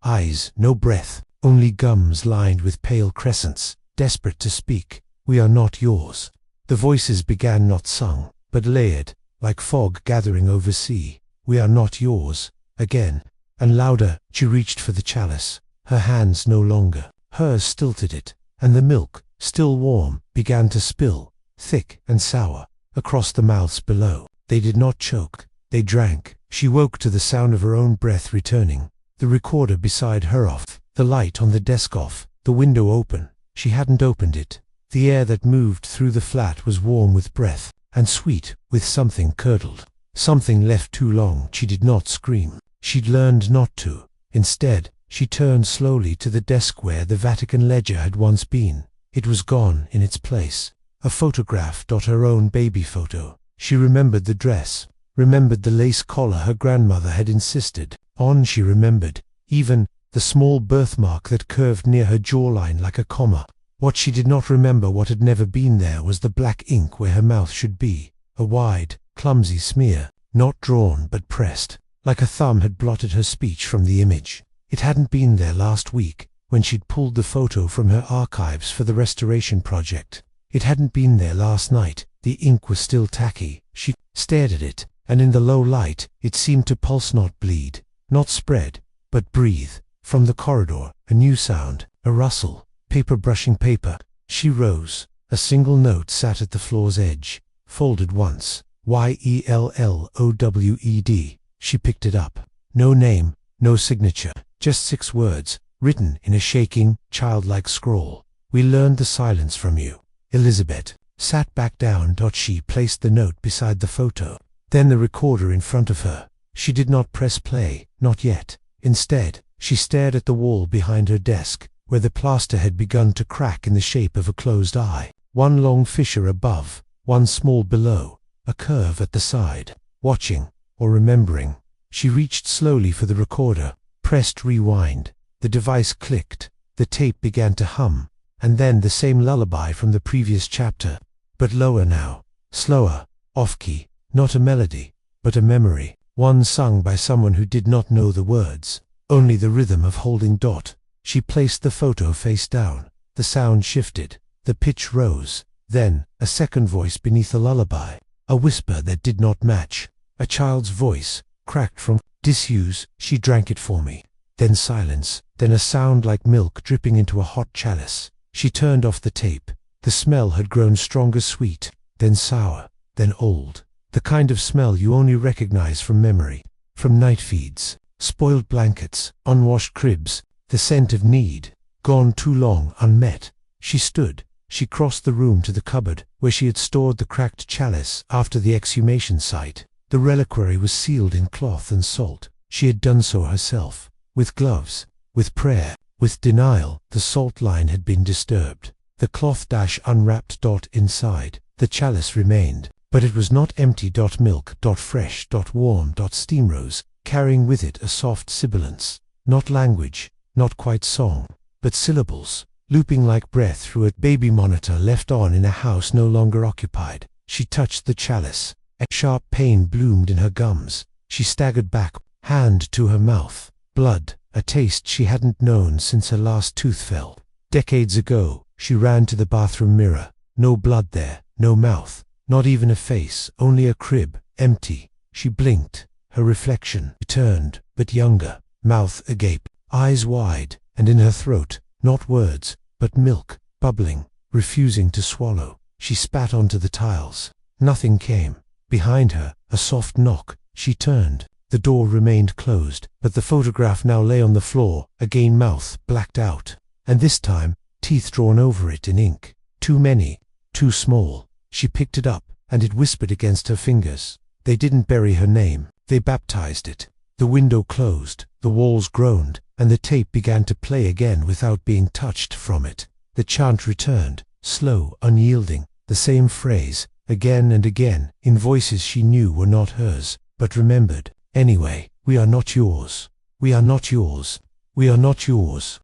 Eyes, no breath, only gums lined with pale crescents, desperate to speak. We are not yours. The voices began not sung, but layered, like fog gathering over sea. We are not yours. Again, and louder, she reached for the chalice. Her hands no longer. Hers stilted it, and the milk, still warm, began to spill, thick and sour, across the mouths below. They did not choke. They drank. She woke to the sound of her own breath returning, the recorder beside her off, the light on the desk off, the window open. She hadn't opened it. The air that moved through the flat was warm with breath, and sweet with something curdled. Something left too long. She did not scream. She'd learned not to. Instead, she turned slowly to the desk where the Vatican ledger had once been. It was gone. In its place, a photograph. Her own baby photo. She remembered the dress, remembered the lace collar her grandmother had insisted on. She remembered even the small birthmark that curved near her jawline like a comma. What she did not remember, what had never been there, was the black ink where her mouth should be, a wide, clumsy smear, not drawn but pressed, like a thumb had blotted her speech from the image. It hadn't been there last week, when she'd pulled the photo from her archives for the restoration project. It hadn't been there last night. The ink was still tacky. She stared at it, and in the low light, it seemed to pulse, not bleed, not spread, but breathe. From the corridor, a new sound, a rustle, paper brushing paper. She rose. A single note sat at the floor's edge, folded once. YELLOWED. She picked it up. No name, no signature, just 6 words, written in a shaking, childlike scrawl. We learned the silence from you. Elizabeth sat back down. She placed the note beside the photo, then the recorder in front of her. She did not press play, not yet. Instead, she stared at the wall behind her desk, where the plaster had begun to crack in the shape of a closed eye. One long fissure above, one small below, a curve at the side. Watching, or remembering, she reached slowly for the recorder, pressed rewind. The device clicked, the tape began to hum, and then the same lullaby from the previous chapter, but lower now, slower, off-key, not a melody, but a memory, one sung by someone who did not know the words, only the rhythm of holding. She placed the photo face down. The sound shifted, the pitch rose, then a second voice beneath the lullaby, a whisper that did not match, a child's voice, cracked from disuse. She drank it for me. Then silence, then a sound like milk dripping into a hot chalice. She turned off the tape. The smell had grown stronger, sweet, then sour, then old. The kind of smell you only recognize from memory, from night feeds, spoiled blankets, unwashed cribs, the scent of need, gone too long unmet. She stood. She crossed the room to the cupboard, where she had stored the cracked chalice after the exhumation site. The reliquary was sealed in cloth and salt. She had done so herself, with gloves, with prayer, with denial. The salt line had been disturbed. The cloth unwrapped. Inside, the chalice remained, but it was not empty. Milk. Fresh. Warm. Steam rose, carrying with it a soft sibilance. Not language, not quite song, but syllables, looping like breath through a baby monitor left on in a house no longer occupied. She touched the chalice. A sharp pain bloomed in her gums. She staggered back, hand to her mouth. Blood, a taste she hadn't known since her last tooth fell. Decades ago. She ran to the bathroom mirror. No blood there, no mouth, not even a face, only a crib, empty. She blinked. Her reflection returned, but younger, mouth agape, eyes wide, and in her throat, not words, but milk, bubbling, refusing to swallow. She spat onto the tiles. Nothing came. Behind her, a soft knock. She turned. The door remained closed, but the photograph now lay on the floor, again mouth blacked out, and this time, teeth drawn over it in ink. Too many, too small. She picked it up, and it whispered against her fingers. They didn't bury her name, they baptized it. The window closed, the walls groaned, and the tape began to play again without being touched from it. The chant returned, slow, unyielding, the same phrase, again and again, in voices she knew were not hers, but remembered. Anyway, we are not yours. We are not yours. We are not yours.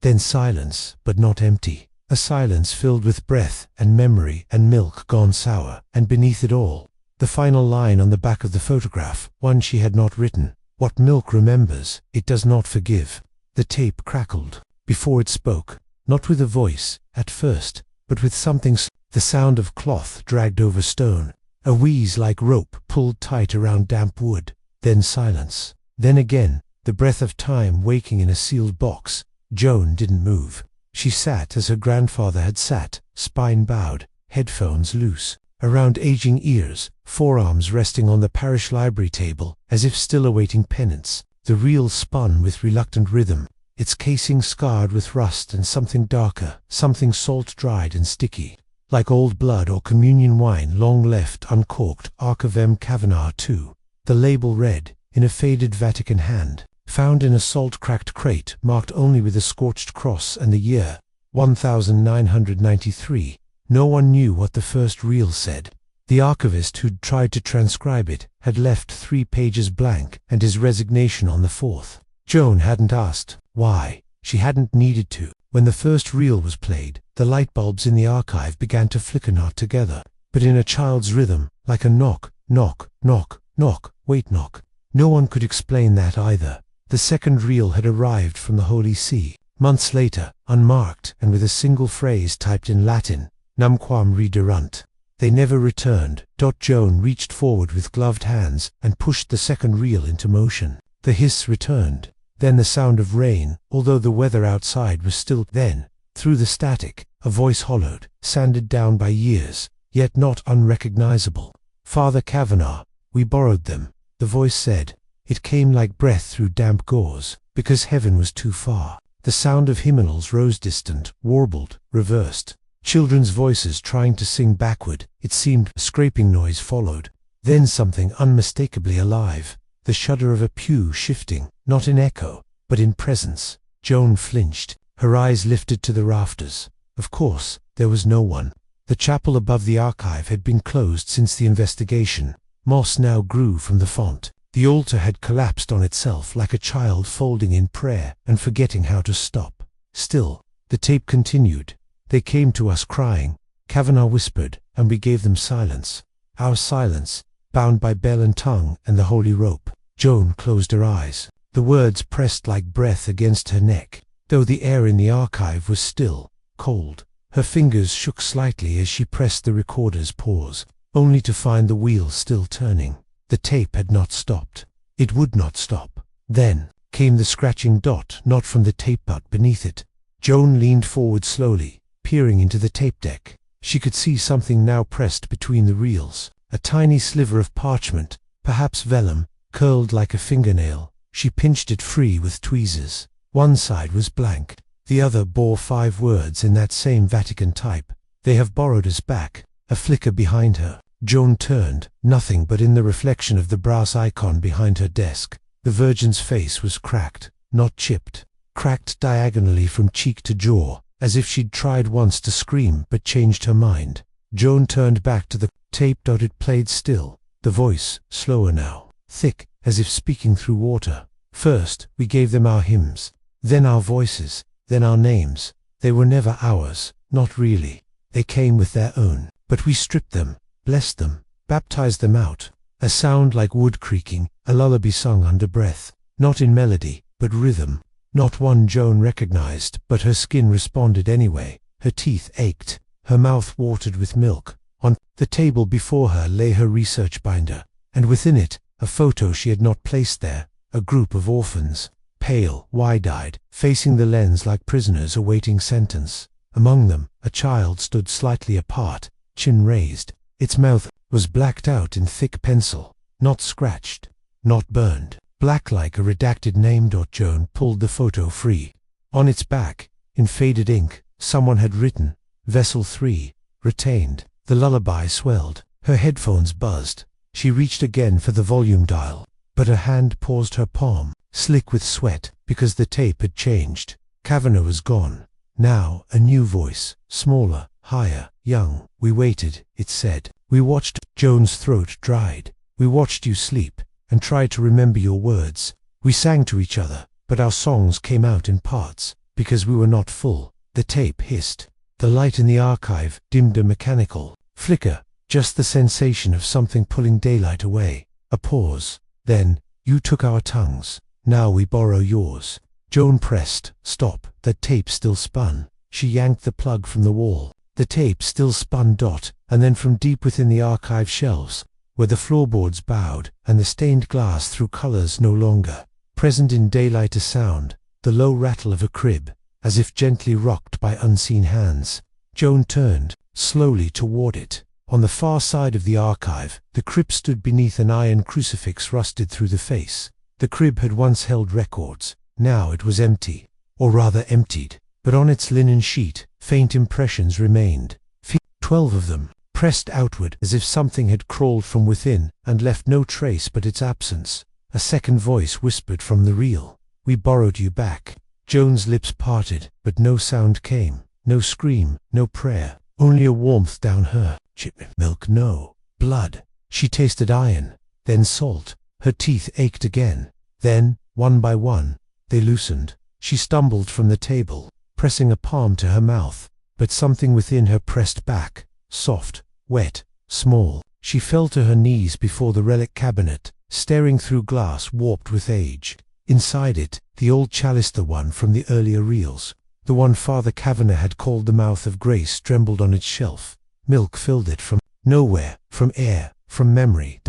Then silence, but not empty. A silence filled with breath and memory and milk gone sour, and beneath it all, the final line on the back of the photograph, one she had not written. What milk remembers, it does not forgive. The tape crackled. Before it spoke, not with a voice, at first, but with something, the sound of cloth dragged over stone, a wheeze like rope pulled tight around damp wood. Then silence. Then again, the breath of time waking in a sealed box, Joan didn't move. She sat as her grandfather had sat, spine bowed, headphones loose around aging ears, forearms resting on the parish library table, as if still awaiting penance. The reel spun with reluctant rhythm, its casing scarred with rust and something darker, something salt-dried and sticky, like old blood or communion wine long left uncorked. Ark of M. Kavanagh II. The label read, in a faded Vatican hand, found in a salt-cracked crate marked only with a scorched cross and the year, 1993. No one knew what the first reel said. The archivist who'd tried to transcribe it had left 3 pages blank and his resignation on the 4th. Joan hadn't asked why. She hadn't needed to. When the first reel was played, the light bulbs in the archive began to flicker, not together, but in a child's rhythm, like a knock, knock, knock, knock, wait, knock. No one could explain that either. The second reel had arrived from the Holy See, months later, unmarked and with a single phrase typed in Latin, Numquam rederunt. They never returned. Joan reached forward with gloved hands and pushed the second reel into motion. The hiss returned, then the sound of rain, although the weather outside was still. Then, through the static, a voice hollowed, sanded down by years, yet not unrecognizable. Father Kavanagh, we borrowed them, the voice said. It came like breath through damp gauze, because heaven was too far. The sound of hymnals rose distant, warbled, reversed. Children's voices trying to sing backward. It seemed. A scraping noise followed. Then something unmistakably alive. The shudder of a pew shifting, not in echo, but in presence. Joan flinched, her eyes lifted to the rafters. Of course, there was no one. The chapel above the archive had been closed since the investigation. Moss now grew from the font. The altar had collapsed on itself like a child folding in prayer and forgetting how to stop. Still, the tape continued. They came to us crying, Kavanagh whispered, and we gave them silence. Our silence, bound by bell and tongue and the holy rope. Joan closed her eyes. The words pressed like breath against her neck, though the air in the archive was still, cold. Her fingers shook slightly as she pressed the recorder's pause, only to find the wheel still turning. The tape had not stopped. It would not stop. Then came the scratching dot, not from the tape but beneath it. Joan leaned forward slowly, peering into the tape deck. She could see something now pressed between the reels, a tiny sliver of parchment, perhaps vellum, curled like a fingernail. She pinched it free with tweezers. One side was blank. The other bore 5 words in that same Vatican type. They have borrowed us back. A flicker behind her. Joan turned. Nothing but in the reflection of the brass icon behind her desk. The Virgin's face was cracked, not chipped. Cracked diagonally from cheek to jaw, as if she'd tried once to scream but changed her mind. Joan turned back to the tape. It played still. The voice, slower now, thick, as if speaking through water. First, we gave them our hymns, then our voices, then our names. They were never ours, not really. They came with their own, but we stripped them, blessed them, baptized them out. A sound like wood creaking, a lullaby sung under breath, not in melody, but rhythm. Not one Joan recognized, but her skin responded anyway. Her teeth ached, her mouth watered with milk. On the table before her lay her research binder, and within it, a photo she had not placed there, a group of orphans, pale, wide-eyed, facing the lens like prisoners awaiting sentence. Among them, a child stood slightly apart, chin raised. Its mouth was blacked out in thick pencil, not scratched, not burned. Black like a redacted name. Joan pulled the photo free. On its back, in faded ink, someone had written, Vessel 3, retained. The lullaby swelled. Her headphones buzzed. She reached again for the volume dial, but her hand paused her palm, slick with sweat, because the tape had changed. Kavanagh was gone. Now, a new voice, smaller, higher, young. We waited, it said. We watched. Joan's throat dried. We watched you sleep, and tried to remember your words. We sang to each other, but our songs came out in parts, because we were not full. The tape hissed. The light in the archive dimmed, a mechanical flicker, just the sensation of something pulling daylight away. A pause. Then, you took our tongues. Now we borrow yours. Joan pressed stop. The tape still spun. She yanked the plug from the wall. The tape still spun. And then from deep within the archive shelves, where the floorboards bowed and the stained glass threw colors no longer present in daylight, a sound, the low rattle of a crib, as if gently rocked by unseen hands. Joan turned slowly toward it. On the far side of the archive, the crib stood beneath an iron crucifix rusted through the face. The crib had once held records. Now it was empty, or rather emptied, but on its linen sheet, faint impressions remained. 12 of them, pressed outward as if something had crawled from within and left no trace but its absence. A second voice whispered from the reel. "We borrowed you back." Joan's lips parted, but no sound came. No scream, no prayer, only a warmth down her. Milk, no. Blood. She tasted iron, then salt. Her teeth ached again. Then, one by one, they loosened. She stumbled from the table, pressing a palm to her mouth, but something within her pressed back, soft, wet, small. She fell to her knees before the relic cabinet, staring through glass warped with age. Inside it, the old chalice, the one from the earlier reels, the one Father Kavanagh had called the mouth of grace, trembled on its shelf. Milk filled it from nowhere, from air, from memory.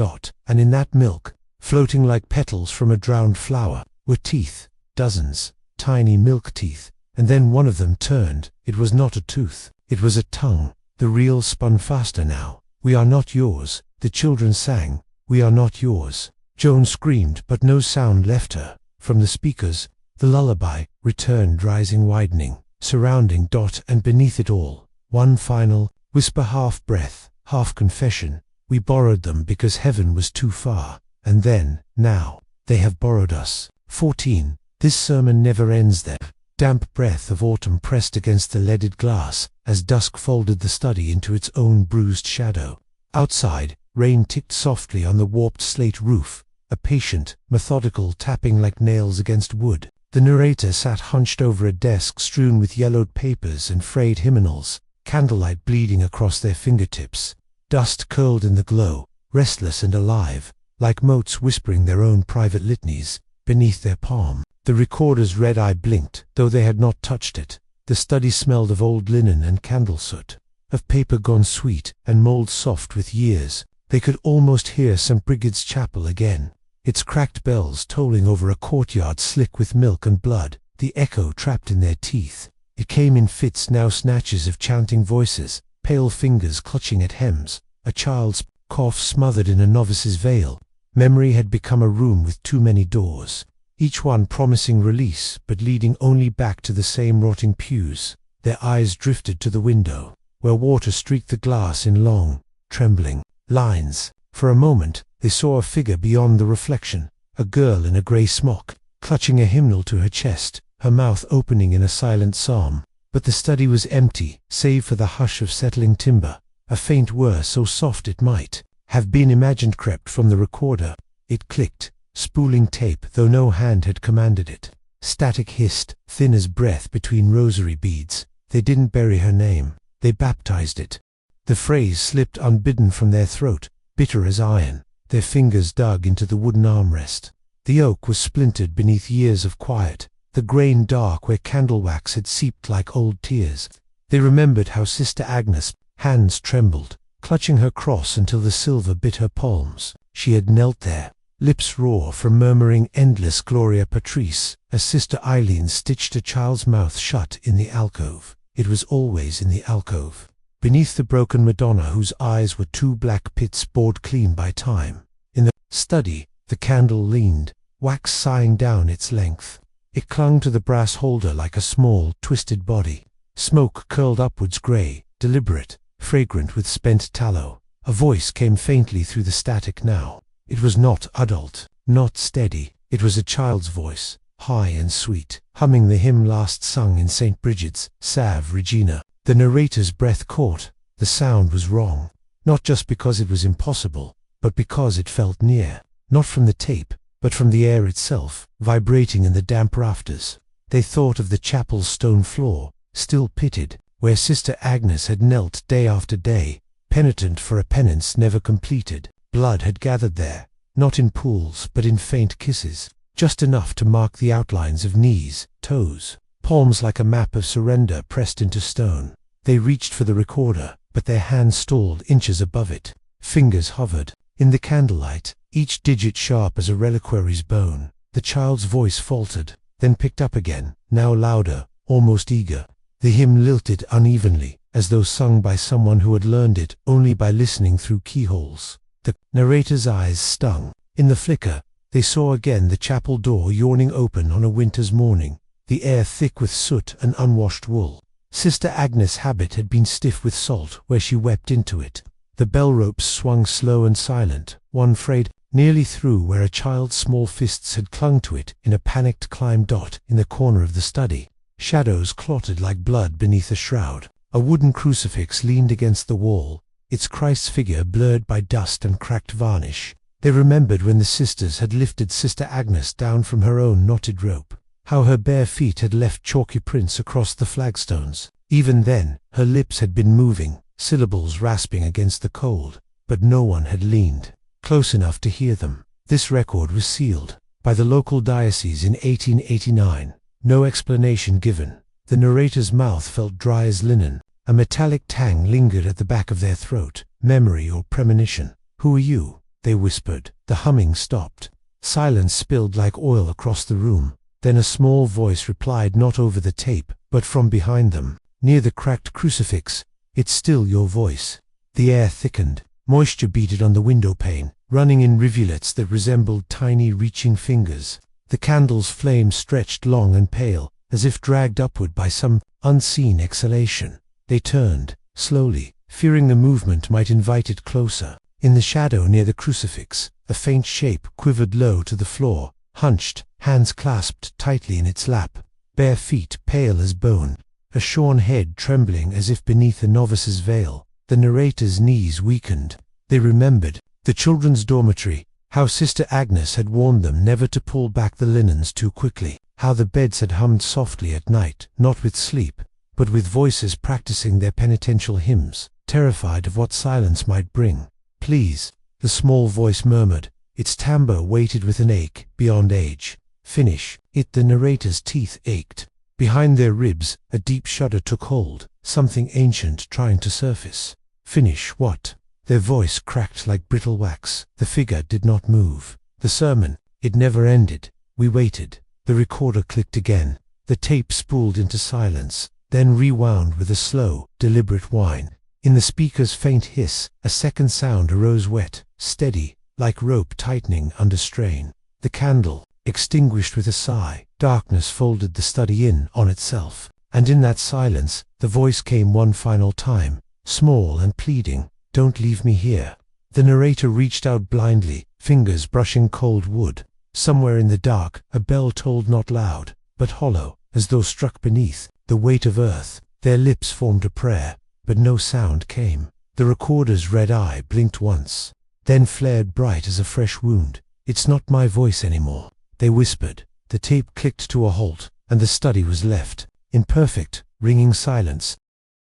And in that milk, floating like petals from a drowned flower, were teeth, dozens, tiny milk teeth, and then one of them turned. It was not a tooth, it was a tongue. The reel spun faster now. "We are not yours," the children sang. "We are not yours." Joan screamed, but no sound left her. From the speakers, the lullaby returned, rising, widening, surrounding. And beneath it all, one final whisper, half breath, half confession. "We borrowed them because heaven was too far. And then, now, they have borrowed us." 14. This sermon never ends there. Damp breath of autumn pressed against the leaded glass as dusk folded the study into its own bruised shadow. Outside, rain ticked softly on the warped slate roof, a patient, methodical tapping like nails against wood. The narrator sat hunched over a desk strewn with yellowed papers and frayed hymnals, candlelight bleeding across their fingertips. Dust curled in the glow, restless and alive, like motes whispering their own private litanies beneath their palm. The recorder's red eye blinked, though they had not touched it. The study smelled of old linen and candle soot, of paper gone sweet and mold soft with years. They could almost hear St. Brigid's Chapel again, its cracked bells tolling over a courtyard slick with milk and blood, the echo trapped in their teeth. It came in fits, now snatches of chanting voices, pale fingers clutching at hems, a child's cough smothered in a novice's veil. Memory had become a room with too many doors, each one promising release but leading only back to the same rotting pews. Their eyes drifted to the window, where water streaked the glass in long, trembling lines. For a moment, they saw a figure beyond the reflection, a girl in a grey smock, clutching a hymnal to her chest, her mouth opening in a silent psalm. But the study was empty, save for the hush of settling timber. A faint whir, so soft it might have been imagined, crept from the recorder. It clicked, spooling tape, though no hand had commanded it. Static hissed, thin as breath between rosary beads. They didn't bury her name, they baptized it. The phrase slipped unbidden from their throat, bitter as iron. Their fingers dug into the wooden armrest. The oak was splintered beneath years of quiet, the grain dark where candle wax had seeped like old tears. They remembered how Sister Agnes' hands trembled, clutching her cross until the silver bit her palms. She had knelt there, lips raw from murmuring endless Gloria Patris, as Sister Eileen stitched a child's mouth shut in the alcove. It was always in the alcove, beneath the broken Madonna whose eyes were two black pits bored clean by time. In the study, the candle leaned, wax sighing down its length. It clung to the brass holder like a small, twisted body. Smoke curled upwards, grey, deliberate, fragrant with spent tallow. A voice came faintly through the static now. It was not adult, not steady. It was a child's voice, high and sweet, humming the hymn last sung in St. Brigid's, Salve Regina. The narrator's breath caught. The sound was wrong, not just because it was impossible, but because it felt near, not from the tape, but from the air itself, vibrating in the damp rafters. They thought of the chapel's stone floor, still pitted, where Sister Agnes had knelt day after day, penitent for a penance never completed. Blood had gathered there, not in pools but in faint kisses, just enough to mark the outlines of knees, toes, palms like a map of surrender pressed into stone. They reached for the recorder, but their hands stalled inches above it. Fingers hovered. In the candlelight, each digit sharp as a reliquary's bone. The child's voice faltered, then picked up again, now louder, almost eager. The hymn lilted unevenly, as though sung by someone who had learned it only by listening through keyholes. The narrator's eyes stung. In the flicker, they saw again the chapel door yawning open on a winter's morning, the air thick with soot and unwashed wool. Sister Agnes' habit had been stiff with salt where she wept into it. The bell ropes swung slow and silent, one frayed nearly through where a child's small fists had clung to it in a panicked climb. In the corner of the study, shadows clotted like blood beneath a shroud. A wooden crucifix leaned against the wall, its Christ's figure blurred by dust and cracked varnish. They remembered when the sisters had lifted Sister Agnes down from her own knotted rope, how her bare feet had left chalky prints across the flagstones. Even then, her lips had been moving, syllables rasping against the cold, but no one had leaned close enough to hear them. This record was sealed by the local diocese in 1889. No explanation given. The narrator's mouth felt dry as linen. A metallic tang lingered at the back of their throat. Memory or premonition. "Who are you?" they whispered. The humming stopped. Silence spilled like oil across the room. Then a small voice replied, not over the tape, but from behind them, near the cracked crucifix. "It's still your voice." The air thickened. Moisture beaded on the window pane, running in rivulets that resembled tiny reaching fingers. The candle's flame stretched long and pale, as if dragged upward by some unseen exhalation. They turned, slowly, fearing the movement might invite it closer. In the shadow near the crucifix, a faint shape quivered low to the floor, hunched, hands clasped tightly in its lap, bare feet pale as bone, a shorn head trembling as if beneath a novice's veil. The narrator's knees weakened. They remembered the children's dormitory, how Sister Agnes had warned them never to pull back the linens too quickly, how the beds had hummed softly at night, not with sleep, but with voices practicing their penitential hymns, terrified of what silence might bring. "Please," the small voice murmured, its timbre weighted with an ache beyond age. "Finish it." The narrator's teeth ached. Behind their ribs, a deep shudder took hold, something ancient trying to surface. "Finish what?" Their voice cracked like brittle wax. The figure did not move. "The sermon, it never ended." We waited. The recorder clicked again. The tape spooled into silence, then rewound with a slow, deliberate whine. In the speaker's faint hiss, a second sound arose, wet, steady, like rope tightening under strain. The candle extinguished with a sigh. Darkness folded the study in on itself. And in that silence, the voice came one final time, small and pleading. "Don't leave me here." The narrator reached out blindly, fingers brushing cold wood. Somewhere in the dark, a bell tolled, not loud, but hollow, as though struck beneath the weight of earth. Their lips formed a prayer, but no sound came. The recorder's red eye blinked once, then flared bright as a fresh wound. "It's not my voice anymore," they whispered. The tape clicked to a halt, and the study was left in perfect, ringing silence.